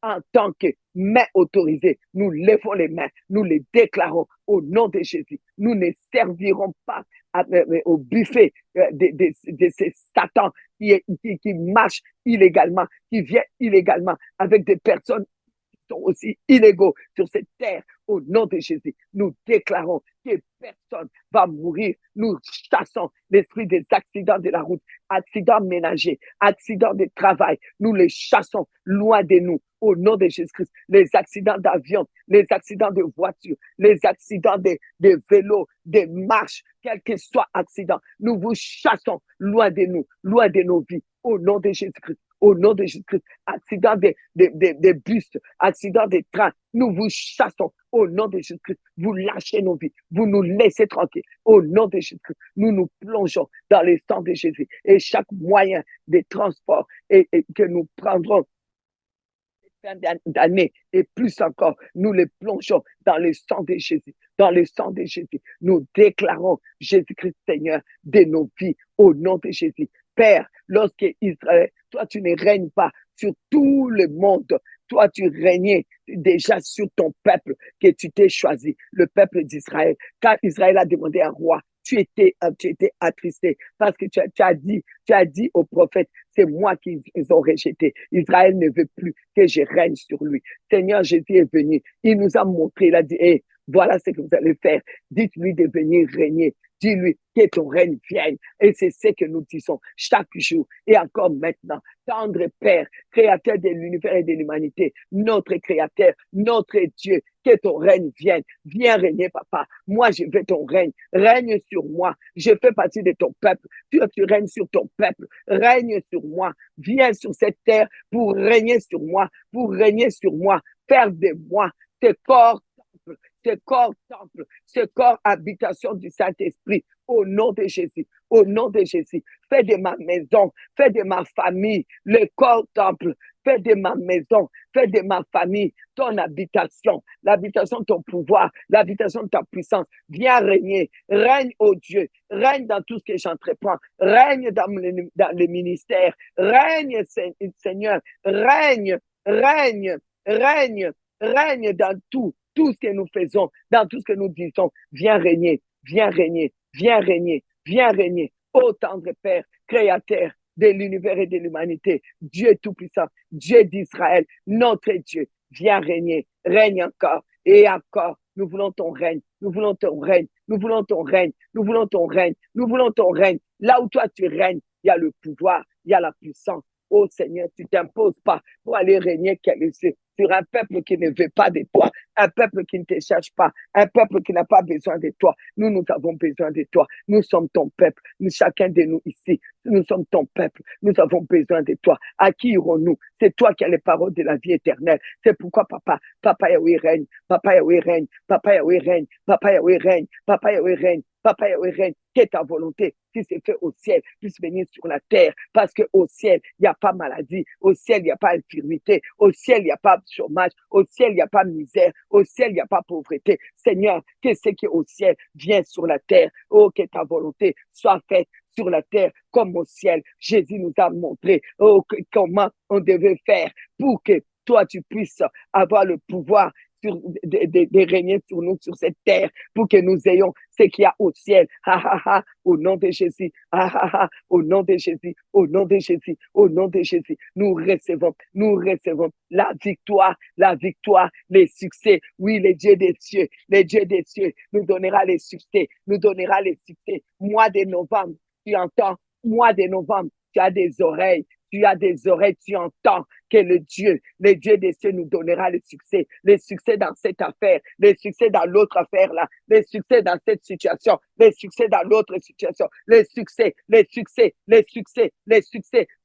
en tant que mains autorisées, nous levons les mains, nous les déclarons au nom de Jésus. Nous ne servirons pas au buffet de ces Satan qui marche illégalement, qui vient illégalement avec des personnes sont aussi illégaux sur cette terre. Au nom de Jésus, nous déclarons que personne va mourir. Nous chassons l'esprit des accidents de la route, accidents ménagers, accidents de travail. Nous les chassons loin de nous. Au nom de Jésus-Christ, les accidents d'avion, les accidents de voiture, les accidents de vélo, de marche, quel que soit accident, nous vous chassons loin de nous, loin de nos vies. Au nom de Jésus-Christ. Au nom de Jésus-Christ, accident de bus, accident de train, nous vous chassons. Au nom de Jésus-Christ, vous lâchez nos vies, vous nous laissez tranquilles. Au nom de Jésus-Christ, nous nous plongeons dans le sang de Jésus et chaque moyen de transport et que nous prendrons fin d'année et plus encore, nous les plongeons dans le sang de Jésus. Dans le sang de Jésus, nous déclarons Jésus-Christ Seigneur de nos vies au nom de Jésus. Père, lorsque Israël, toi tu ne règnes pas sur tout le monde, toi tu régnais déjà sur ton peuple que tu t'es choisi, le peuple d'Israël. Quand Israël a demandé un roi, tu étais attristé parce que tu as dit au prophète, c'est moi qui les ont rejetés. Israël ne veut plus que je règne sur lui. Seigneur Jésus est venu, il nous a montré, il a dit, hey, voilà ce que vous allez faire. Dites-lui de venir régner. Dis-lui que ton règne vienne. Et c'est ce que nous disons chaque jour et encore maintenant. Tendre Père, créateur de l'univers et de l'humanité, notre créateur, notre Dieu, que ton règne vienne. Viens régner, papa. Moi, je veux ton règne. Règne sur moi. Je fais partie de ton peuple. Tu règnes sur ton peuple. Règne sur moi. Viens sur cette terre pour régner sur moi, pour régner sur moi. Faire de moi tes corps temple, ce corps habitation du Saint-Esprit, au nom de Jésus, au nom de Jésus. Fais de ma maison, fais de ma famille, le corps temple, fais de ma maison, fais de ma famille, ton habitation, l'habitation de ton pouvoir, l'habitation de ta puissance. Viens régner, règne, ô Dieu, règne dans tout ce que j'entreprends, règne dans le ministère, règne, Seigneur, règne, règne, règne, règne dans tout ce que nous faisons, dans tout ce que nous disons. Viens régner, viens régner, viens régner, viens régner. Ô tendre Père, créateur de l'univers et de l'humanité, Dieu tout-puissant, Dieu d'Israël, notre Dieu, viens régner, règne encore et encore. Nous voulons ton règne, nous voulons ton règne, nous voulons ton règne, nous voulons ton règne, nous voulons ton règne. Là où toi tu règnes, il y a le pouvoir, il y a la puissance. Oh Seigneur, tu t'imposes pas pour aller régner sur un peuple qui ne veut pas de toi, un peuple qui ne te cherche pas, un peuple qui n'a pas besoin de toi. Nous avons besoin de toi. Nous sommes ton peuple. Chacun de nous ici, nous sommes ton peuple. Nous avons besoin de toi. À qui irons-nous? C'est toi qui as les paroles de la vie éternelle. C'est pourquoi Papa Yahweh règne, Papa Yahweh règne, Papa Yahweh règne, Papa Yahweh règne, Papa Yahweh règne, Papa Yahweh règne. Que ta volonté qui s'est fait au ciel puisse venir sur la terre, parce qu'au ciel, il n'y a pas maladie, au ciel, il n'y a pas infirmité, au ciel, il n'y a pas chômage, au ciel, il n'y a pas misère, au ciel, il n'y a pas pauvreté. Seigneur, que ce qui est au ciel vient sur la terre. Oh, que ta volonté soit faite sur la terre comme au ciel. Jésus nous a montré comment on devait faire pour que toi, tu puisses avoir le pouvoir de régner sur nous, sur cette terre, pour que nous ayons ce qu'il y a au ciel. Au nom de Jésus. Au nom de Jésus. Au nom de Jésus. Au nom de Jésus. Nous recevons la victoire, les succès. Oui, les dieux des cieux nous donnera les succès, Mois de novembre, tu entends, mois de novembre, tu as des oreilles, tu entends que le Dieu des cieux nous donnera le succès dans cette affaire, le succès dans l'autre affaire là, le succès dans cette situation, le succès dans l'autre situation, le succès,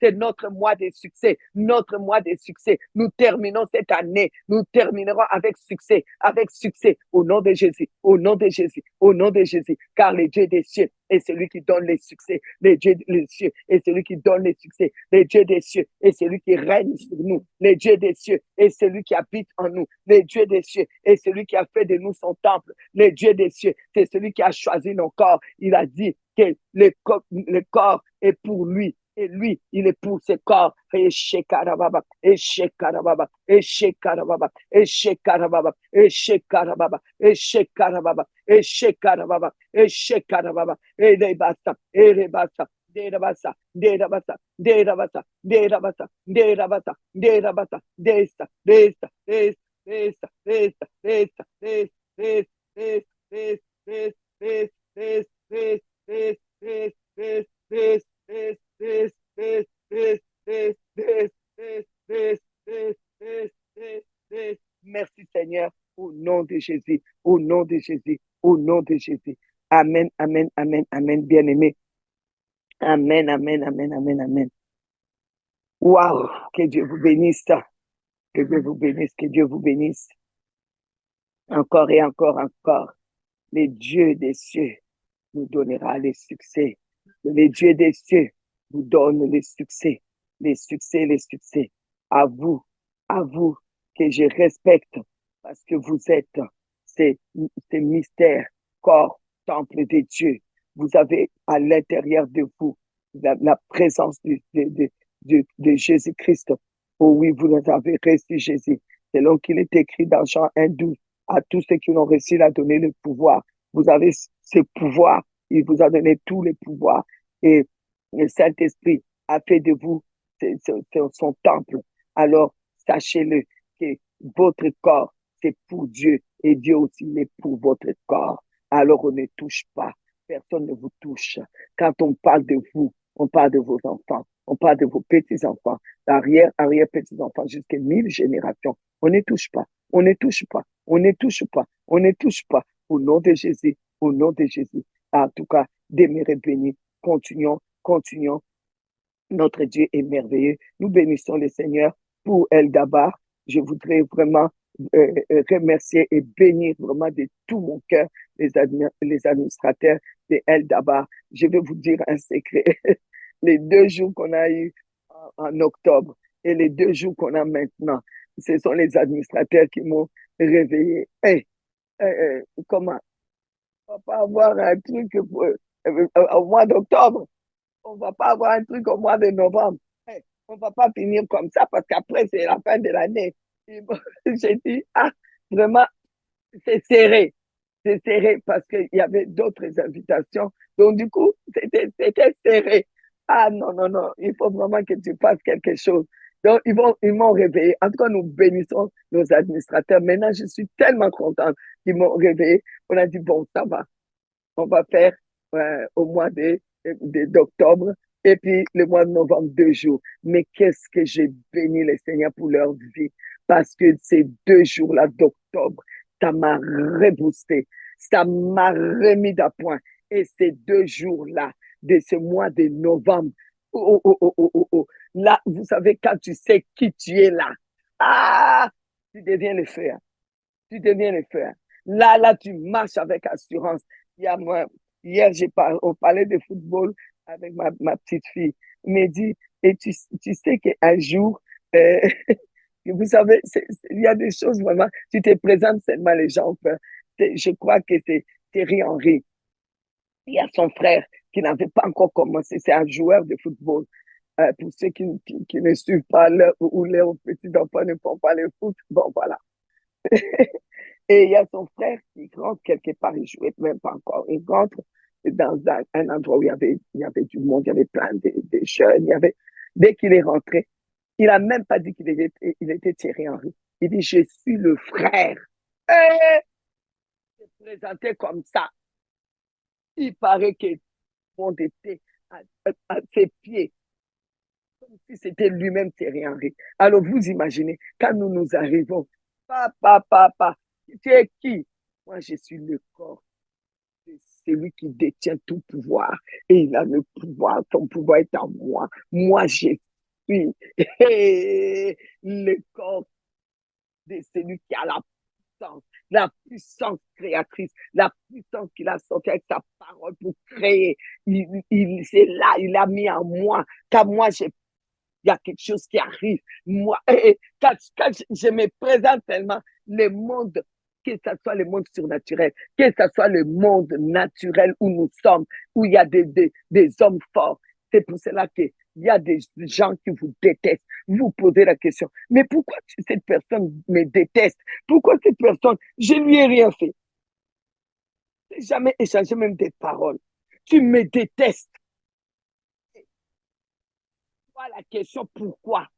c'est notre mois de succès, Nous terminons cette année, nous terminerons avec succès, au nom de Jésus, car le Dieu des cieux est celui qui donne les succès, le Dieu des cieux est celui qui donne les succès, le Dieu des cieux est celui qui règne sur nous, le Dieu des cieux est celui qui habite en nous, le Dieu des cieux est celui qui a fait de nous son temple, le Dieu des cieux, c'est celui qui a choisi nos corps. Il a dit que le corps est pour lui, Et lui, il est pour ce corps. Et shekarababa, et shekarababa, et shekarababa, et shekarababa, et shekarababa, et shekarababa, et shekarababa, et shekarababa, et rebasa, et rebasa. De rabasa, de rabasa, de rabasa, de rabasa, de rabasa, de rabasa, desta, desta, desta, desta, desta, desta, desta, desta, desta, desta, desta, desta, desta, desta, desta, desta, desta, merci Seigneur, au nom de Jésus, au nom de Jésus, au nom de Jésus. Amen, amen, amen, amen, bien-aimé. Amen, amen, amen, amen, amen. Waouh, que Dieu vous bénisse, que Dieu vous bénisse, que Dieu vous bénisse. Encore et encore, encore. Les dieux des cieux nous donnera les succès. Les dieux des cieux vous donnent les succès, les succès, les succès. À vous que je respecte parce que vous êtes ces mystères, corps, temple des dieux. Vous avez à l'intérieur de vous la présence de Jésus-Christ. Oh oui, vous avez reçu Jésus. Selon qu'il est écrit dans Jean 1,12, à tous ceux qui l'ont reçu, il a donné le pouvoir. Vous avez ce pouvoir. Il vous a donné tous les pouvoirs. Et le Saint-Esprit a fait de vous son temple. Alors, sachez-le que votre corps, c'est pour Dieu. Et Dieu aussi est pour votre corps. Alors, on ne touche pas. Personne ne vous touche. Quand on parle de vous, on parle de vos enfants. On parle de vos petits-enfants, arrière-petits-enfants, jusqu'à 1000 générations. On ne touche pas. On ne touche pas. On ne touche pas. On ne touche pas. Au nom de Jésus. Au nom de Jésus. En tout cas, demeurez bénis. Continuons, continuons. Notre Dieu est merveilleux. Nous bénissons le Seigneur pour Eldabar. Je voudrais vraiment remercier et bénir vraiment de tout mon cœur les administrateurs de Eldabar. Je vais vous dire un secret. Les 2 jours qu'on a eu en octobre et les 2 jours qu'on a maintenant, ce sont les administrateurs qui m'ont réveillé. Hey, comment? On va pas avoir un truc au mois d'octobre. On va pas avoir un truc au mois de novembre. Hey, on va pas finir comme ça parce qu'après, c'est la fin de l'année. J'ai dit, ah, vraiment, c'est serré. C'est serré parce qu'il y avait d'autres invitations. Donc, du coup, c'était serré. Ah, non, non, non, il faut vraiment que tu fasses quelque chose. Donc, ils m'ont réveillé. En tout cas, nous bénissons nos administrateurs. Maintenant, je suis tellement contente qu'ils m'ont réveillé. On a dit, bon, ça va. On va faire au mois d'octobre et puis le mois de novembre 2 jours. Mais qu'est-ce que j'ai béni les Seigneurs pour leur vie parce que ces 2 jours-là d'octobre, ça m'a reboosté, ça m'a remis d'appoint. Et ces 2 jours-là de ce mois de novembre, oh, oh, oh, oh, oh, oh. Là, vous savez, quand tu sais qui tu es là, ah, tu deviens le faire. Tu deviens le faire. Là, tu marches avec assurance. Il y a moi, hier, on parlait de football avec ma petite fille. Elle m'a dit, et tu sais qu'un jour, euh, vous savez, il y a des choses vraiment, tu te présentes seulement les gens. Je crois que c'est Thierry Henry. Il y a son frère qui n'avait pas encore commencé. C'est un joueur de football. Pour ceux qui ne suivent pas ou leurs petits enfants ne font pas le foot, bon, voilà. Et il y a son frère qui rentre quelque part, il ne jouait même pas encore. Il rentre dans un endroit où il y avait du monde, il y avait plein de jeunes. Dès qu'il est rentré, il n'a même pas dit il était Thierry Henry. Il dit, je suis le frère. Et il se présentait comme ça. Il paraît que tout le monde était à ses pieds, comme si c'était lui-même Thierry Henry. Alors vous imaginez, quand nous arrivons, papa, tu es qui? Moi, je suis le corps. C'est lui qui détient tout pouvoir. Et il a le pouvoir. Ton pouvoir est en moi. Moi, je suis le corps de celui qui a la puissance créatrice, la puissance qu'il a sortie avec sa parole pour créer. C'est là, il a mis en moi. Car moi, il y a quelque chose qui arrive. Moi, quand je me présente tellement, le monde, que ce soit le monde surnaturel, que ce soit le monde naturel où nous sommes, où il y a des hommes forts, c'est pour cela que Il y a des gens qui vous détestent. Vous posez la question, mais pourquoi cette personne me déteste? Pourquoi cette personne, je lui ai rien fait? J'ai jamais échangé même des paroles. Tu me détestes. Toi la question, pourquoi?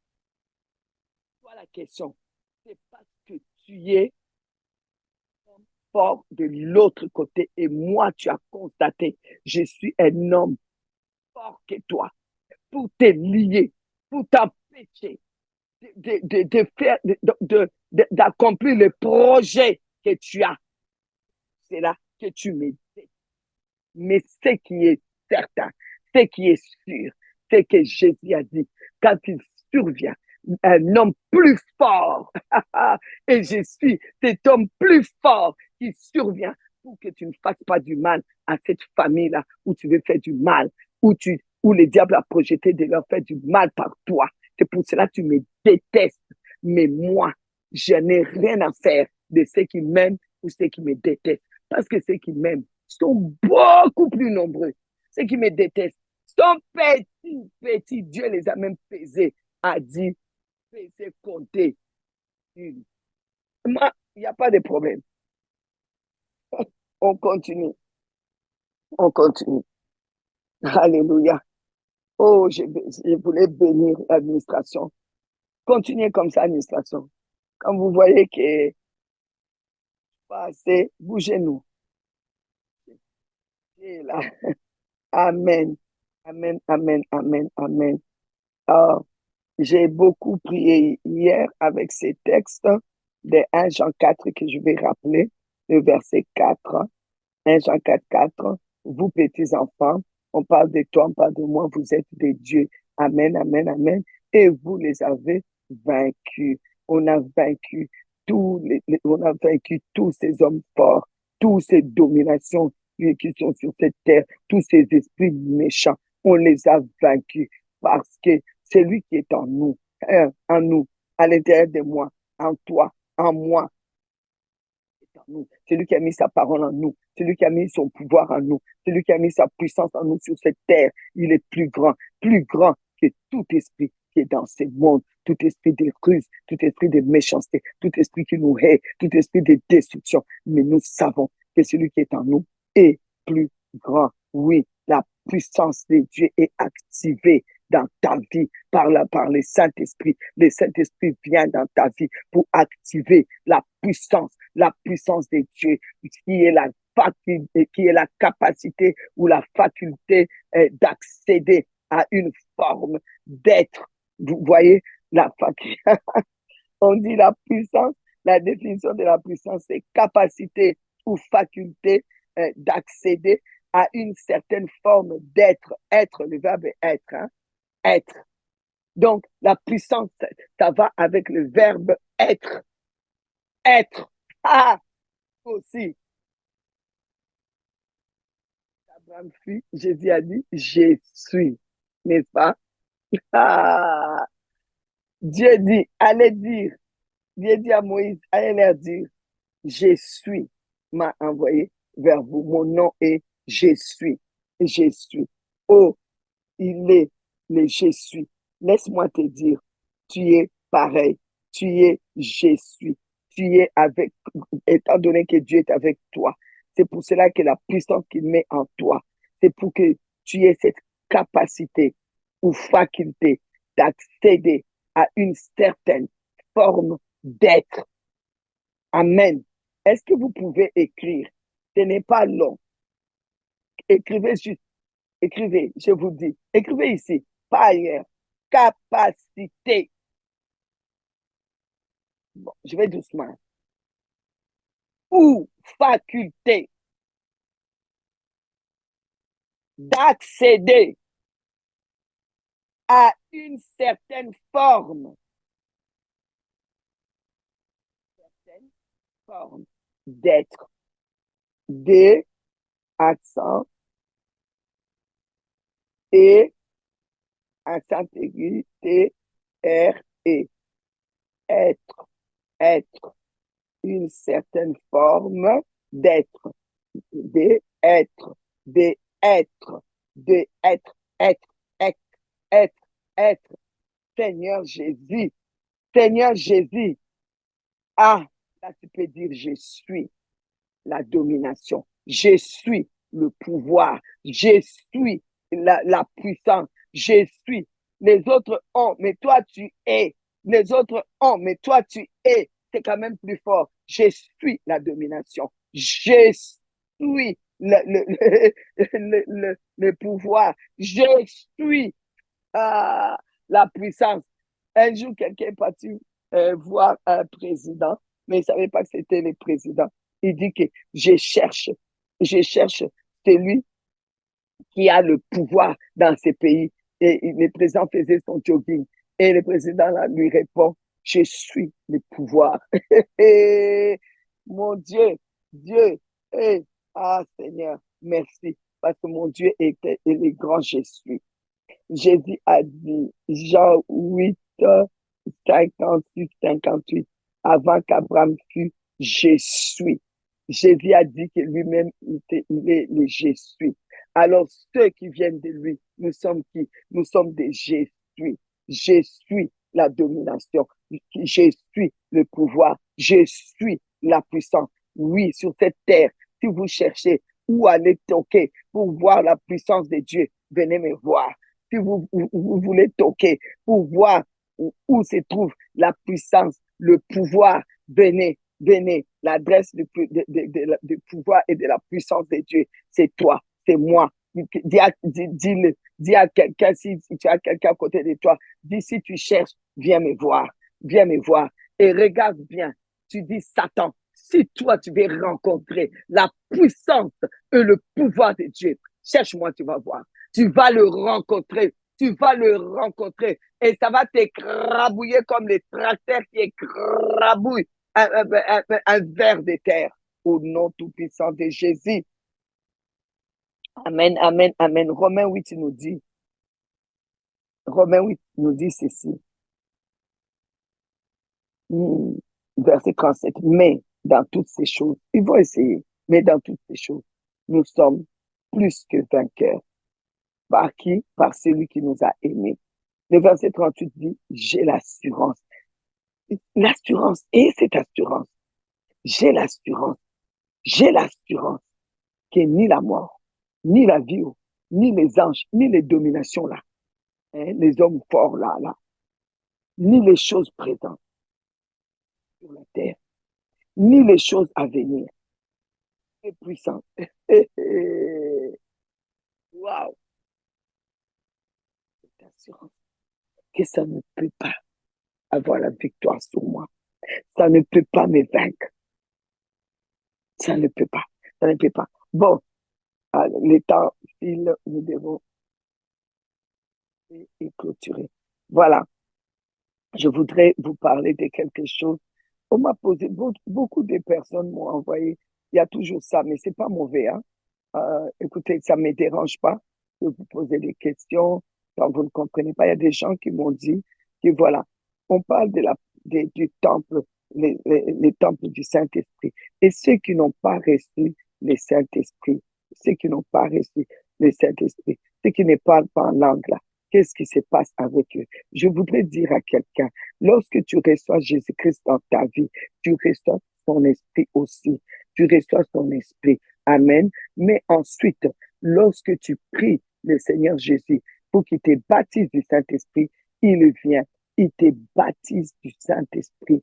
Toi la question, c'est parce que tu es fort de l'autre côté et moi, tu as constaté, je suis un homme fort que toi pour te lier, pour t'empêcher de faire, d'accomplir le projet que tu as. C'est là que tu me dis. Mais ce qui est certain, ce qui est sûr, c'est que Jésus a dit, quand il survient, un homme plus fort, et je suis cet homme plus fort qui survient pour que tu ne fasses pas du mal à cette famille-là où tu veux faire du mal, où le diable a projeté de leur faire du mal par toi. C'est pour cela que tu me détestes. Mais moi, je n'ai rien à faire de ceux qui m'aiment ou ceux qui me détestent. Parce que ceux qui m'aiment sont beaucoup plus nombreux. Ceux qui me détestent sont petits, petits. Dieu les a même pesés, a dit, pesés, compter. Moi, il n'y a pas de problème. On continue. On continue. Alléluia. Oh, je voulais bénir l'administration. Continuez comme ça, administration. Quand vous voyez que pas assez, bougez-nous. Et là. Amen. Amen, amen, amen, amen. Ah, j'ai beaucoup prié hier avec ces textes de 1 Jean 4 que je vais rappeler, le verset 4. 1 Jean 4, 4. Vous, petits enfants, on parle de toi, on parle de moi, vous êtes des dieux. Amen, amen, amen. Et vous les avez vaincus. On a vaincu on a vaincu tous ces hommes forts, toutes ces dominations qui sont sur cette terre, tous ces esprits méchants. On les a vaincus parce que c'est lui qui est en nous, à l'intérieur de moi, en toi, en moi, en nous. C'est lui qui a mis sa parole en nous. C'est lui qui a mis son pouvoir en nous. C'est lui qui a mis sa puissance en nous sur cette terre. Il est plus grand que tout esprit qui est dans ce monde, tout esprit de ruse, tout esprit de méchanceté, tout esprit qui nous hait, tout esprit de destruction. Mais nous savons que celui qui est en nous est plus grand. Oui, la puissance de Dieu est activée dans ta vie par le Saint-Esprit. Le Saint-Esprit vient dans ta vie pour activer la puissance de Dieu, qui est qui est la capacité ou la faculté d'accéder à une forme d'être. Vous voyez, on dit la puissance, la définition de la puissance, c'est capacité ou faculté d'accéder à une certaine forme d'être. Être, le verbe être, hein? Être. Donc, la puissance, ça va avec le verbe être. Être. Ah, aussi. Abraham fut, Jésus a dit, je suis. N'est-ce pas? Ah, Dieu dit, allez dire, Dieu dit à Moïse, allez leur dire, je suis, m'a envoyé vers vous. Mon nom est je suis. Je suis. Oh, il est le je suis. Laisse-moi te dire, tu es pareil. Tu es je suis. Tu es avec, étant donné que Dieu est avec toi. C'est pour cela que la puissance qu'il met en toi, c'est pour que tu aies cette capacité ou faculté d'accéder à une certaine forme d'être. Amen. Est-ce que vous pouvez écrire? Ce n'est pas long. Écrivez juste, écrivez, je vous dis. Écrivez ici, pas ailleurs. Capacité. Bon, je vais doucement. Ou faculté d'accéder à une certaine forme. Certaine forme d'être. D, accent, et, accent aigu, T, R, E. Être, être. Une certaine forme d'être, d'être, d'être, d'être, être, être, être, être. Seigneur Jésus, Seigneur Jésus. Ah, là tu peux dire, je suis la domination, je suis le pouvoir, je suis la puissance, je suis. Les autres ont, mais toi tu es. Les autres ont, mais toi tu es. C'est quand même plus fort. Je suis la domination. Je suis le pouvoir. Je suis la puissance. Un jour, quelqu'un est parti voir un président, mais il ne savait pas que c'était le président. Il dit que je cherche celui qui a le pouvoir dans ces pays. Et le président faisait son jogging. Et le président là, lui répond, je suis le pouvoir. Et, mon Dieu, Dieu, et, ah Seigneur, merci, parce que mon Dieu était le grand je suis. Jésus a dit, Jean 8, 56, 58, avant qu'Abraham fût, je suis. Jésus a dit que lui-même, il est le je suis. Alors, ceux qui viennent de lui, nous sommes qui? Nous sommes des je suis. Je suis la domination. Je suis le pouvoir. Je suis la puissance. Oui, sur cette terre, si vous cherchez où aller toquer pour voir la puissance de Dieu, venez me voir. Si vous voulez toquer pour voir où se trouve la puissance, le pouvoir, venez, venez. L'adresse du pouvoir et de la puissance de Dieu, c'est toi, c'est moi. Dis à quelqu'un, si tu as quelqu'un à côté de toi, dis si tu cherches, viens me voir, viens me voir. Et regarde bien, tu dis Satan, si toi tu veux rencontrer la puissance et le pouvoir de Dieu, cherche-moi, tu vas voir. Tu vas le rencontrer. Tu vas le rencontrer. Et ça va t'écrabouiller comme les tracteurs qui écrabouillent un ver de terre. Au nom tout-puissant de Jésus. Amen, amen, amen. Romains 8 nous dit, Romains 8 nous dit ceci. Verset 37. Mais dans toutes ces choses, ils vont essayer, mais dans toutes ces choses, nous sommes plus que vainqueurs. Par qui? Par celui qui nous a aimés. Le verset 38 dit, j'ai l'assurance. L'assurance, et cette assurance, j'ai l'assurance que ni la mort, ni la vie, ni les anges, ni les dominations là, hein, les hommes forts là, ni les choses présentes sur la terre, ni les choses à venir, les puissantes. Waouh, cette assurance que ça ne peut pas avoir la victoire sur moi. Ça ne peut pas me vaincre. Ça ne peut pas. Ça ne peut pas. Bon, les temps filent, nous devons clôturer. Voilà, je voudrais vous parler de quelque chose. On m'a posé, beaucoup de personnes m'ont envoyé, il y a toujours ça, mais c'est pas mauvais. Hein? Écoutez, ça ne me dérange pas de vous poser des questions quand vous ne comprenez pas. Il y a des gens qui m'ont dit que voilà, on parle du temple, les temples du Saint-Esprit. Et ceux qui n'ont pas reçu le Saint-Esprit, ceux qui n'ont pas reçu le Saint-Esprit, ceux qui ne parlent pas en langue là, qu'est-ce qui se passe avec eux? Je voudrais dire à quelqu'un, lorsque tu reçois Jésus-Christ dans ta vie, tu reçois son esprit aussi. Tu reçois son esprit. Amen. Mais ensuite, lorsque tu pries le Seigneur Jésus pour qu'il te baptise du Saint-Esprit, il vient, il te baptise du Saint-Esprit.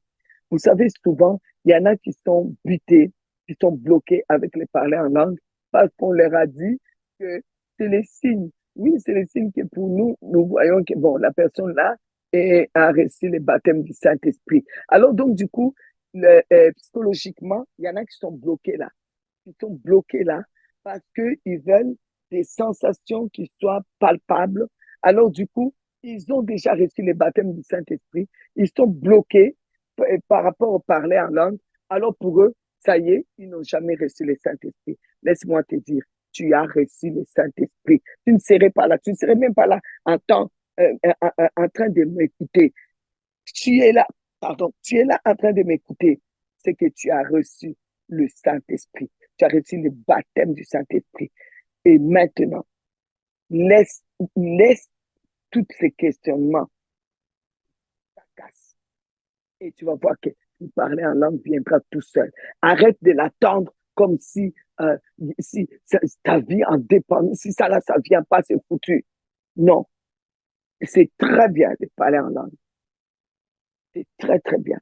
Vous savez, souvent, il y en a qui sont butés, qui sont bloqués avec les parler en langue parce qu'on leur a dit que c'est les signes. Oui, c'est les signes que pour nous, nous voyons que bon, la personne là a reçu le baptême du Saint-Esprit. Alors donc, du coup, psychologiquement, il y en a qui sont bloqués là. Qui sont bloqués là parce qu'ils veulent des sensations qui soient palpables. Alors du coup, ils ont déjà reçu le baptême du Saint-Esprit. Ils sont bloqués par rapport au parler en langue. Alors pour eux, ça y est, ils n'ont jamais reçu le Saint-Esprit. Laisse-moi te dire, tu as reçu le Saint-Esprit. Tu ne serais pas là, tu ne serais même pas là en train de m'écouter. Tu es là, pardon, tu es là en train de m'écouter. C'est que tu as reçu le Saint-Esprit. Tu as reçu le baptême du Saint-Esprit. Et maintenant, laisse tous ces questionnements, ça casse. Et tu vas voir que parler en langue viendra tout seul. Arrête de l'attendre comme si ta vie en dépend. Si ça là, ça vient pas, c'est foutu. Non, c'est très bien de parler en langue. C'est très, très bien.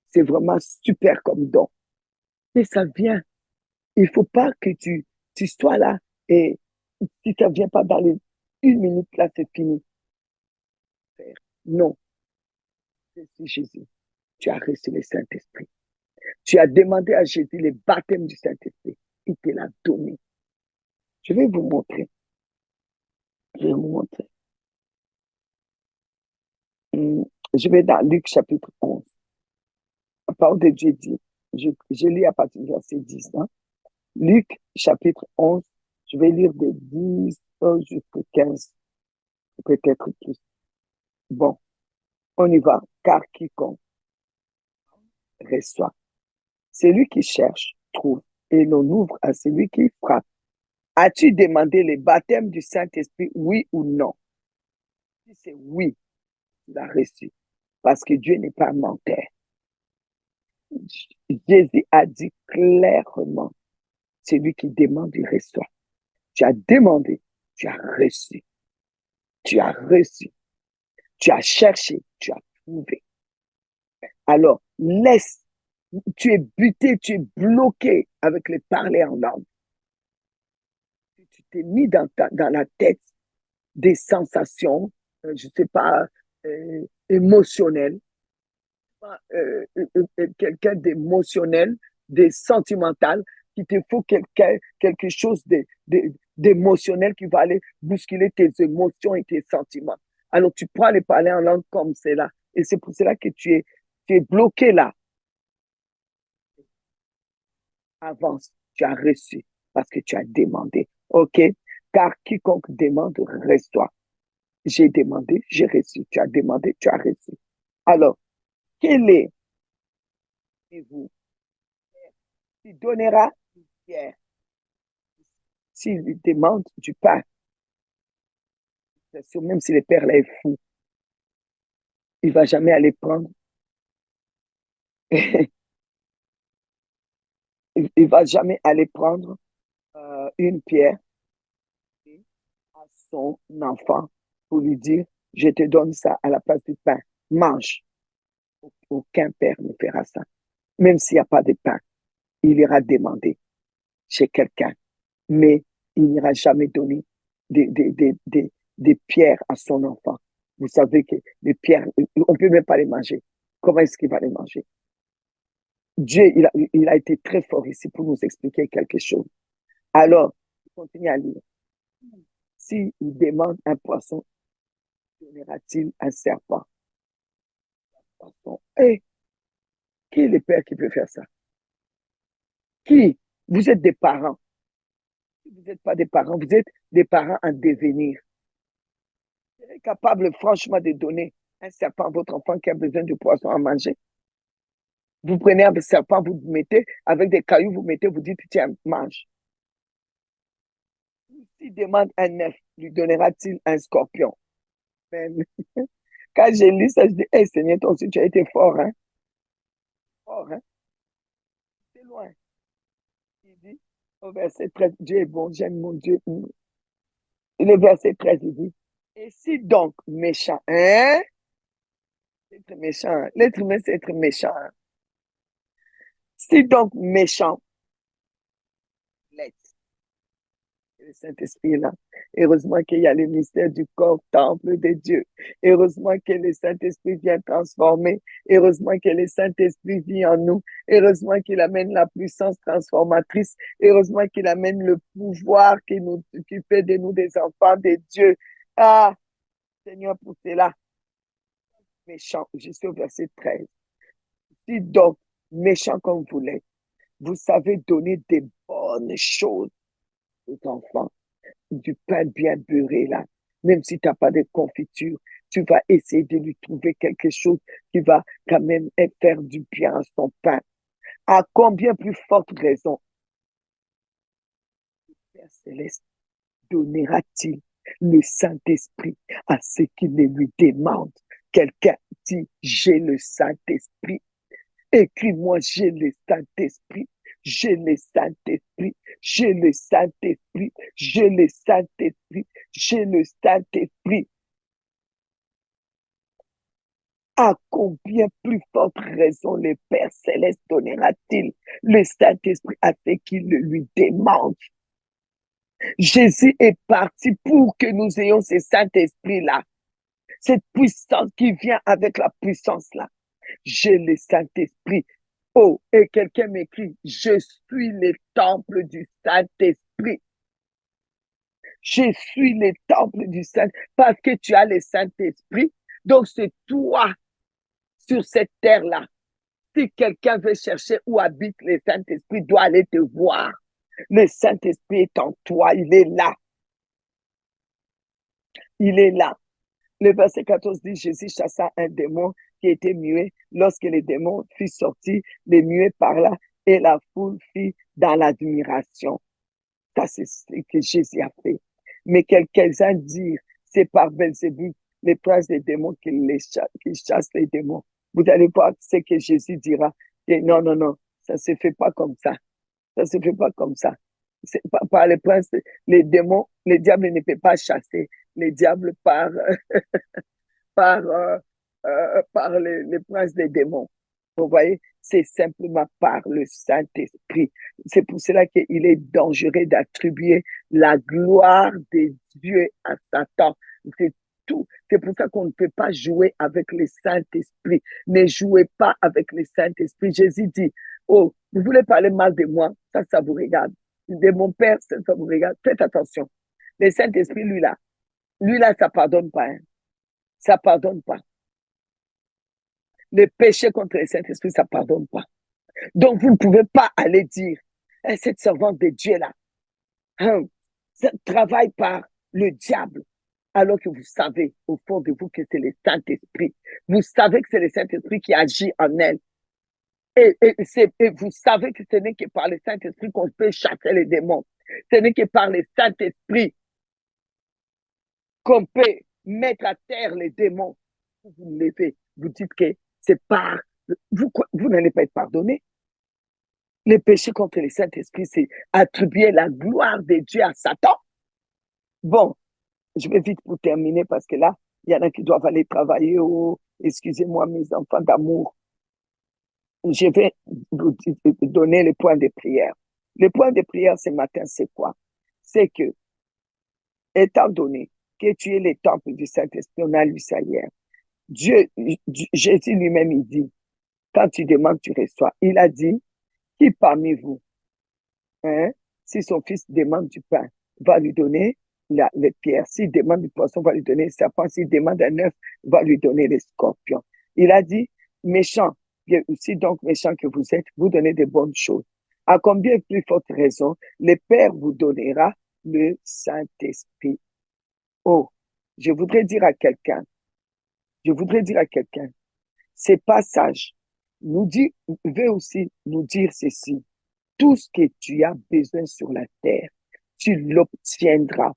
C'est vraiment super comme don. Mais ça vient. Il ne faut pas que tu sois là et si ça ne vient pas dans les 1 minute, là, c'est fini. Non, c'est Jésus. Tu as reçu le Saint-Esprit. Tu as demandé à Jésus le baptême du Saint-Esprit. Il te l'a donné. Je vais vous montrer. Je vais vous montrer. Hum, Je vais dans Luc chapitre 11. La parole de Dieu dit, je lis à partir du verset 10. Hein? Luc chapitre 11, je vais lire de 10 jusqu'à 15, peut-être plus. Bon, on y va. Car quiconque reçoit, celui qui cherche, trouve, et l'on ouvre à celui qui frappe. As-tu demandé le baptême du Saint-Esprit, oui ou non? Si c'est oui, tu l'as reçu. Parce que Dieu n'est pas menteur. Jésus a dit clairement, celui qui demande, il reçoit. Tu as demandé, tu as reçu. Tu as reçu. Tu as cherché, tu as trouvé. Alors, tu es buté, tu es bloqué avec le parler en langue. Tu t'es mis dans la tête des sensations, je ne sais pas, émotionnelles, quelqu'un d'émotionnel, de sentimental, qui te faut quelque chose d'émotionnel qui va aller bousculer tes émotions et tes sentiments. Alors, tu prends les parler en langue comme c'est là. Et c'est pour cela que tu es bloqué là. Avance, tu as reçu parce que tu as demandé. OK? Car quiconque demande, reçoit. J'ai demandé, j'ai reçu. Tu as demandé, tu as reçu. Alors, quel est, et vous, qui donnera une pierre s'il lui demande du pain? Bien sûr, même si le père là est fou, il ne va jamais aller prendre. il ne va jamais aller prendre une pierre à son enfant pour lui dire, je te donne ça à la place du pain. Mange. Aucun père ne fera ça. Même s'il n'y a pas de pain, il ira demander chez quelqu'un. Mais il n'ira jamais donner des pierres à son enfant. Vous savez que les pierres, on ne peut même pas les manger. Comment est-ce qu'il va les manger? Dieu, il a été très fort ici pour nous expliquer quelque chose. Alors, continue à lire. S'il demande un poisson, donnera-t-il un serpent? Et qui est le père qui peut faire ça? Qui? Vous êtes des parents. Vous n'êtes pas des parents, vous êtes des parents en devenir. Vous êtes capable, franchement, de donner un serpent à votre enfant qui a besoin de poisson à manger. Vous prenez un serpent, vous mettez avec des cailloux, vous mettez, vous dites, tiens, mange. S'il demande un œuf, lui donnera-t-il un scorpion? Même. Quand j'ai lu ça, je dis, hey, Seigneur, toi aussi, tu as été fort, hein? Fort, hein? C'est loin. Il dit, au verset 13, Dieu est bon, j'aime mon Dieu. Le verset 13, il dit, et si donc méchant, hein? Être méchant. L'être humain, c'est être méchant. Si donc méchant, l'être, le Saint-Esprit est là. Heureusement qu'il y a le mystère du corps, temple de Dieu. Heureusement que le Saint-Esprit vient transformer. Heureusement que le Saint-Esprit vit en nous. Heureusement qu'il amène la puissance transformatrice. Heureusement qu'il amène le pouvoir qui fait de nous des enfants de Dieu. Ah, Seigneur, pour cela, méchant, je suis au verset 13. Si donc, méchant comme vous l'êtes, vous savez donner des bonnes choses aux enfants, du pain bien beurré là. Même si tu n'as pas de confiture, tu vas essayer de lui trouver quelque chose qui va quand même faire du bien à son pain. À combien plus forte raison, le Père Céleste donnera-t-il le Saint-Esprit à ce qu'il lui demande. Quelqu'un dit, j'ai le Saint-Esprit. Écris-moi, j'ai le Saint-Esprit. J'ai le Saint-Esprit. J'ai le Saint-Esprit. J'ai le Saint-Esprit. J'ai le Saint-Esprit. À combien plus forte raison le Père Céleste donnera-t-il le Saint-Esprit à ceux qui le lui demandent? Jésus est parti pour que nous ayons ce Saint-Esprit-là, cette puissance qui vient avec la puissance-là. J'ai le Saint-Esprit. Oh, et quelqu'un m'écrit, je suis le temple du Saint-Esprit. Je suis le temple du Saint-Esprit parce que tu as le Saint-Esprit. Donc, c'est toi sur cette terre-là. Si quelqu'un veut chercher où habite le Saint-Esprit, doit aller te voir. Le Saint-Esprit est en toi, il est là. Il est là. Le verset 14 dit, Jésus chassa un démon qui était muet. Lorsque le démon fut sorti, le muet parla et la foule fit dans l'admiration. Ça, c'est ce que Jésus a fait. Mais quelques-uns dirent, c'est par Belzébuth, les princes des démons, qui chasse les démons. Vous allez voir ce que Jésus dira. Et non, non, non, ça ne se fait pas comme ça. Ça ne se fait pas comme ça. C'est par les princes, les démons, les diables ne peuvent pas chasser. Les diables par, par les princes des démons. Vous voyez, c'est simplement par le Saint-Esprit. C'est pour cela qu'il est dangereux d'attribuer la gloire de Dieu à Satan. C'est tout. C'est pour ça qu'on ne peut pas jouer avec le Saint-Esprit. Ne jouez pas avec le Saint-Esprit. Jésus dit, oh, vous voulez parler mal de moi? Ça vous regarde. De mon Père, ça vous regarde. Faites attention. Le Saint-Esprit, lui là, ça pardonne pas. Hein. Ça pardonne pas. Le péché contre le Saint-Esprit, ça ne pardonne pas. Donc, vous ne pouvez pas aller dire, cette servante de Dieu-là, ça travaille par le diable, alors que vous savez au fond de vous que c'est le Saint-Esprit. Vous savez que c'est le Saint-Esprit qui agit en elle. Et vous savez que ce n'est que par le Saint-Esprit qu'on peut chasser les démons. Ce n'est que par le Saint-Esprit qu'on peut mettre à terre les démons. Vous vous levez, vous dites que c'est par... Vous n'allez pas être pardonné. Le péché contre le Saint-Esprit, c'est attribuer la gloire de Dieu à Satan. Bon, je vais vite pour terminer parce que là, il y en a qui doivent aller travailler. Oh, excusez-moi, mes enfants d'amour. Je vais vous donner le point de prière. Le point de prière ce matin, c'est quoi? C'est que, étant donné que tu es le temple du Saint-Esprit, on a lu ça hier. Jésus lui-même, il dit, quand tu demandes, tu reçois. Il a dit, qui parmi vous, hein, si son fils demande du pain, va lui donner les pierres. S'il demande du poisson, va lui donner le serpent. S'il demande un œuf, va lui donner les scorpions. Il a dit, méchant, bien aussi donc méchant que vous êtes, vous donnez de bonnes choses. À combien plus forte raison, le Père vous donnera le Saint-Esprit. Oh, je voudrais dire à quelqu'un, ces passages veut aussi nous dire ceci. Tout ce que tu as besoin sur la terre, tu l'obtiendras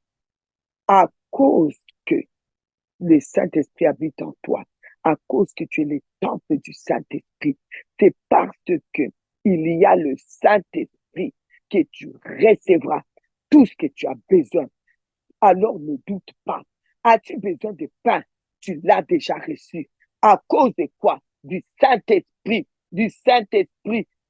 à cause que le Saint-Esprit habite en toi, à cause que tu es le temple du Saint-Esprit. C'est parce que il y a le Saint-Esprit que tu recevras tout ce que tu as besoin. Alors ne doute pas. As-tu besoin de pain? Tu l'as déjà reçu. À cause de quoi? Du Saint-Esprit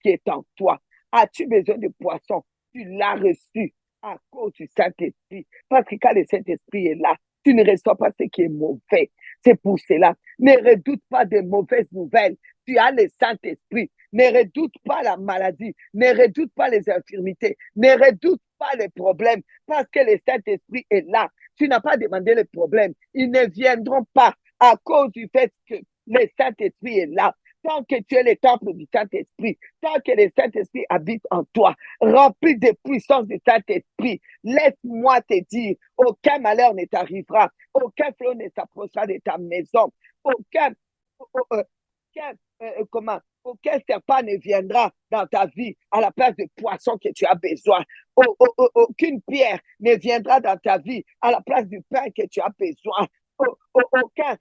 qui est en toi. As-tu besoin de poisson? Tu l'as reçu à cause du Saint-Esprit. Parce que quand le Saint-Esprit est là, tu ne reçois pas ce qui est mauvais. C'est pour cela. Ne redoute pas de mauvaises nouvelles. Tu as le Saint-Esprit. Ne redoute pas la maladie. Ne redoute pas les infirmités. Ne redoute pas les problèmes. Parce que le Saint-Esprit est là. Tu n'as pas demandé les problèmes. Ils ne viendront pas à cause du fait que le Saint-Esprit est là. Tant que tu es le temple du Saint-Esprit, tant que le Saint-Esprit habite en toi, rempli de puissance du Saint-Esprit, laisse-moi te dire, aucun malheur ne t'arrivera, aucun flot ne s'approchera de ta maison, aucun aucun serpent ne viendra dans ta vie à la place de poisson que tu as besoin. Aucune pierre ne viendra dans ta vie à la place du pain que tu as besoin. Aucun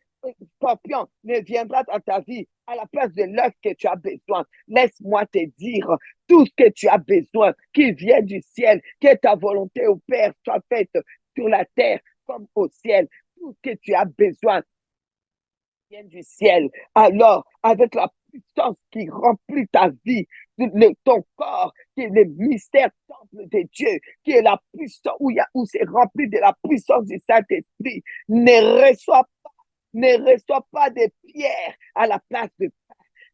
scorpion ne viendra dans ta vie à la place de l'œuf que tu as besoin. Laisse-moi te dire, tout ce que tu as besoin, qui vient du ciel, que ta volonté au Père soit faite sur la terre comme au ciel. Tout ce que tu as besoin vient du ciel. Alors, avec la puissance qui remplit ta vie, ton corps, qui est le mystère temple de Dieu, qui est la puissance, où c'est rempli de la puissance du Saint-Esprit, ne reçois pas de pierres à la place de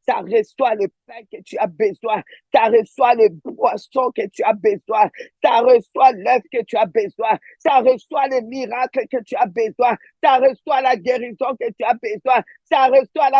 ça reçoit le pain que tu as besoin, ça reçoit le poisson que tu as besoin, ça reçoit l'œuf que tu as besoin, ça reçoit le miracle que tu as besoin, ça reçoit la guérison que tu as besoin, ça reçoit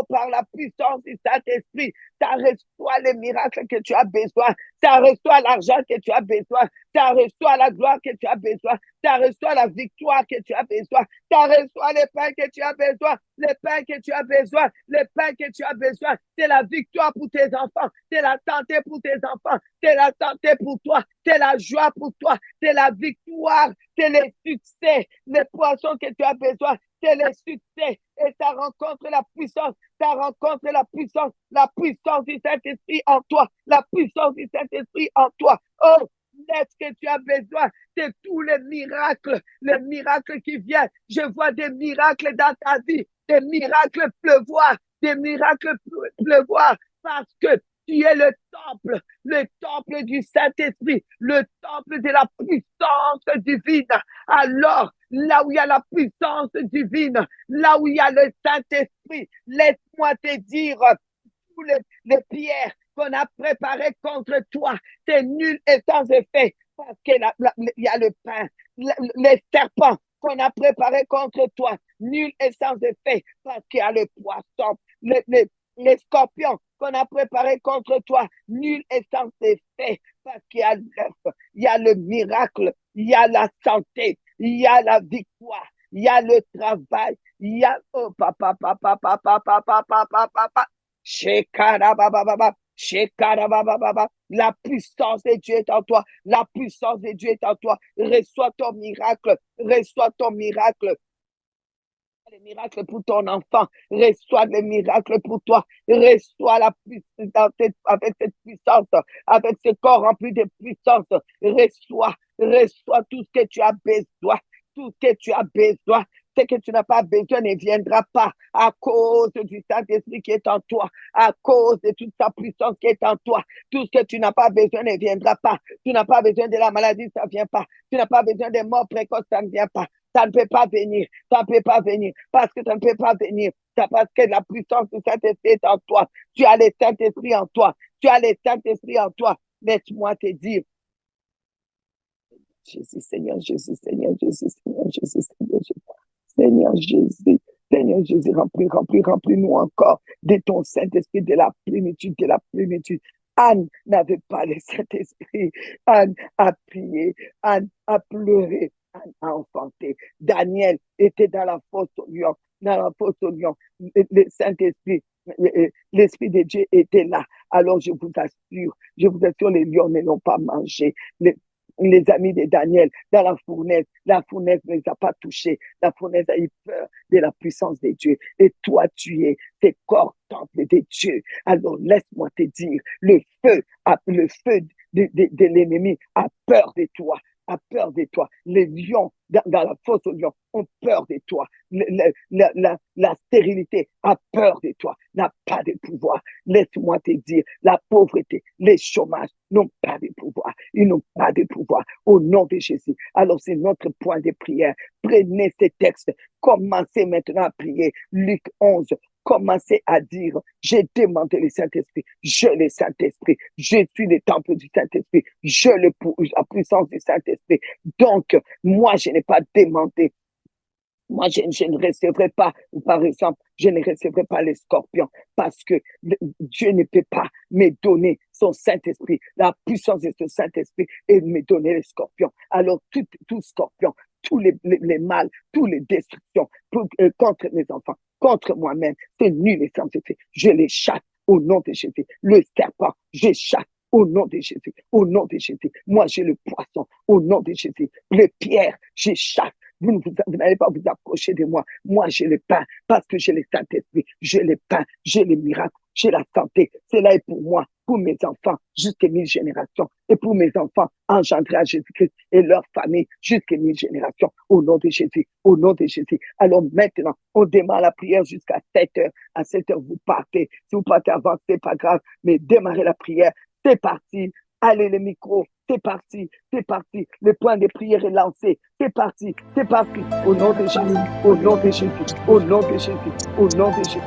par la puissance du Saint-Esprit, ça reçoit le miracle que tu as besoin, ça reçoit l'argent que tu as besoin, ça reçoit la gloire que tu as besoin, ça reçoit la victoire que tu as besoin, ça reçoit le pain que tu as besoin, le pain que tu as besoin, le pain que tu as besoin, c'est la victoire pour tes enfants, c'est la santé pour tes enfants, c'est la santé pour toi, c'est la joie pour toi, c'est la victoire, c'est le succès, le poisson que tu as besoin, c'est le succès et ça rencontre la puissance, la puissance du Saint-Esprit en toi, la puissance du Saint-Esprit en toi. Oh, est-ce que tu as besoin de tous les miracles qui viennent. Je vois des miracles dans ta vie, des miracles pleuvoir, parce que tu es le temple du Saint-Esprit, le temple de la puissance divine. Alors, là où il y a la puissance divine, là où il y a le Saint-Esprit, laisse-moi te dire, tous les pierres qu'on a préparées contre toi, c'est nul et sans effet, parce qu'il y a le pain, les serpents qu'on a préparés contre toi, nul et sans effet, parce qu'il y a le poisson, les scorpions qu'on a préparés contre toi, nul et sans effet, parce qu'il y a l'œuf, il y a le miracle, il y a la santé, il y a la victoire, il y a le travail, il y a la puissance de Dieu est en toi. La puissance de Dieu est en toi. Reçois ton miracle. Reçois ton miracle. Les miracles pour ton enfant, reçois les miracles pour toi, reçois la puissance avec cette puissance, avec ce corps rempli de puissance, reçois tout ce que tu as besoin, tout ce que tu as besoin. Ce que tu n'as pas besoin ne viendra pas à cause du Saint-Esprit qui est en toi, à cause de toute sa puissance qui est en toi. Tout ce que tu n'as pas besoin ne viendra pas. Tu n'as pas besoin de la maladie, ça ne vient pas. Tu n'as pas besoin des morts précoces, ça ne vient pas. Ça ne peut pas venir, ça ne peut pas venir, parce que ça ne peut pas venir. C'est parce que la puissance du Saint-Esprit est en toi. Tu as le Saint-Esprit en toi. Tu as le Saint-Esprit en toi. Laisse-moi te dire, Jésus, Seigneur Jésus, Seigneur Jésus, Seigneur Jésus, Seigneur Jésus, Seigneur Jésus, Seigneur Jésus, remplis-nous encore de ton Saint-Esprit, de la plénitude, de la plénitude. Anne n'avait pas le Saint-Esprit. Anne a prié, Anne a pleuré, Anne a enfanté. Daniel était dans la fosse au lion, Le Saint-Esprit, l'Esprit de Dieu était là. Alors je vous assure, les lions ne l'ont pas mangé. Les amis de Daniel dans la fournaise ne les a pas touchés. La fournaise a eu peur de la puissance de Dieu. Et toi, tu es tes corps temple de Dieu. Alors laisse-moi te dire, le feu de l'ennemi a peur de toi. A peur de toi. Les lions dans la fosse aux lions ont peur de toi. La stérilité a peur de toi, n'a pas de pouvoir. Laisse-moi te dire, la pauvreté, les chômages n'ont pas de pouvoir. Ils n'ont pas de pouvoir au nom de Jésus. Alors c'est notre point de prière. Prenez ces textes, commencez maintenant à prier. Luc 11, commencez à dire, j'ai demandé le Saint-Esprit, je le Saint-Esprit, je suis le temple du Saint-Esprit, la puissance du Saint-Esprit. Donc, moi, je n'ai pas demandé. Moi, je ne recevrai pas, par exemple, je ne recevrai pas les scorpions parce que Dieu ne peut pas me donner son Saint-Esprit, la puissance de son Saint-Esprit et me donner les scorpions. Alors, tout scorpion, tous les mal, toutes les destructions contre mes enfants, contre moi-même. C'est nul et sans effet. Je les chasse au nom de Jésus. Le serpent, je chasse au nom de Jésus. Au nom de Jésus. Moi, j'ai le poisson au nom de Jésus. Le pierre, je chasse. Vous n'allez pas vous approcher de moi. Moi, j'ai le pain parce que j'ai le Saint-Esprit. J'ai le pain, j'ai les miracles, j'ai la santé. Cela est pour moi, pour mes enfants, jusqu'à 1000 générations. Et pour mes enfants, engendrés à Jésus-Christ et leur famille, jusqu'à 1000 générations. Au nom de Jésus, au nom de Jésus. Alors maintenant, on démarre la prière jusqu'à 7 heures. À 7 heures, vous partez. Si vous partez avant, c'est pas grave, mais démarrez la prière. C'est parti. Allez, les micros. C'est parti, c'est parti. Le point de prière est lancé. C'est parti, c'est parti. Au nom de Jésus, au nom de Jésus, au nom de Jésus, au nom de Jésus.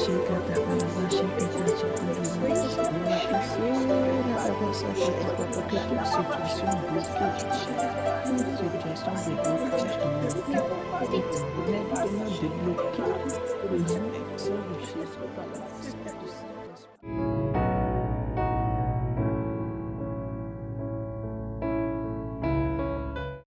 situation bloquée, le nom de Jésus par la puissance du Saint.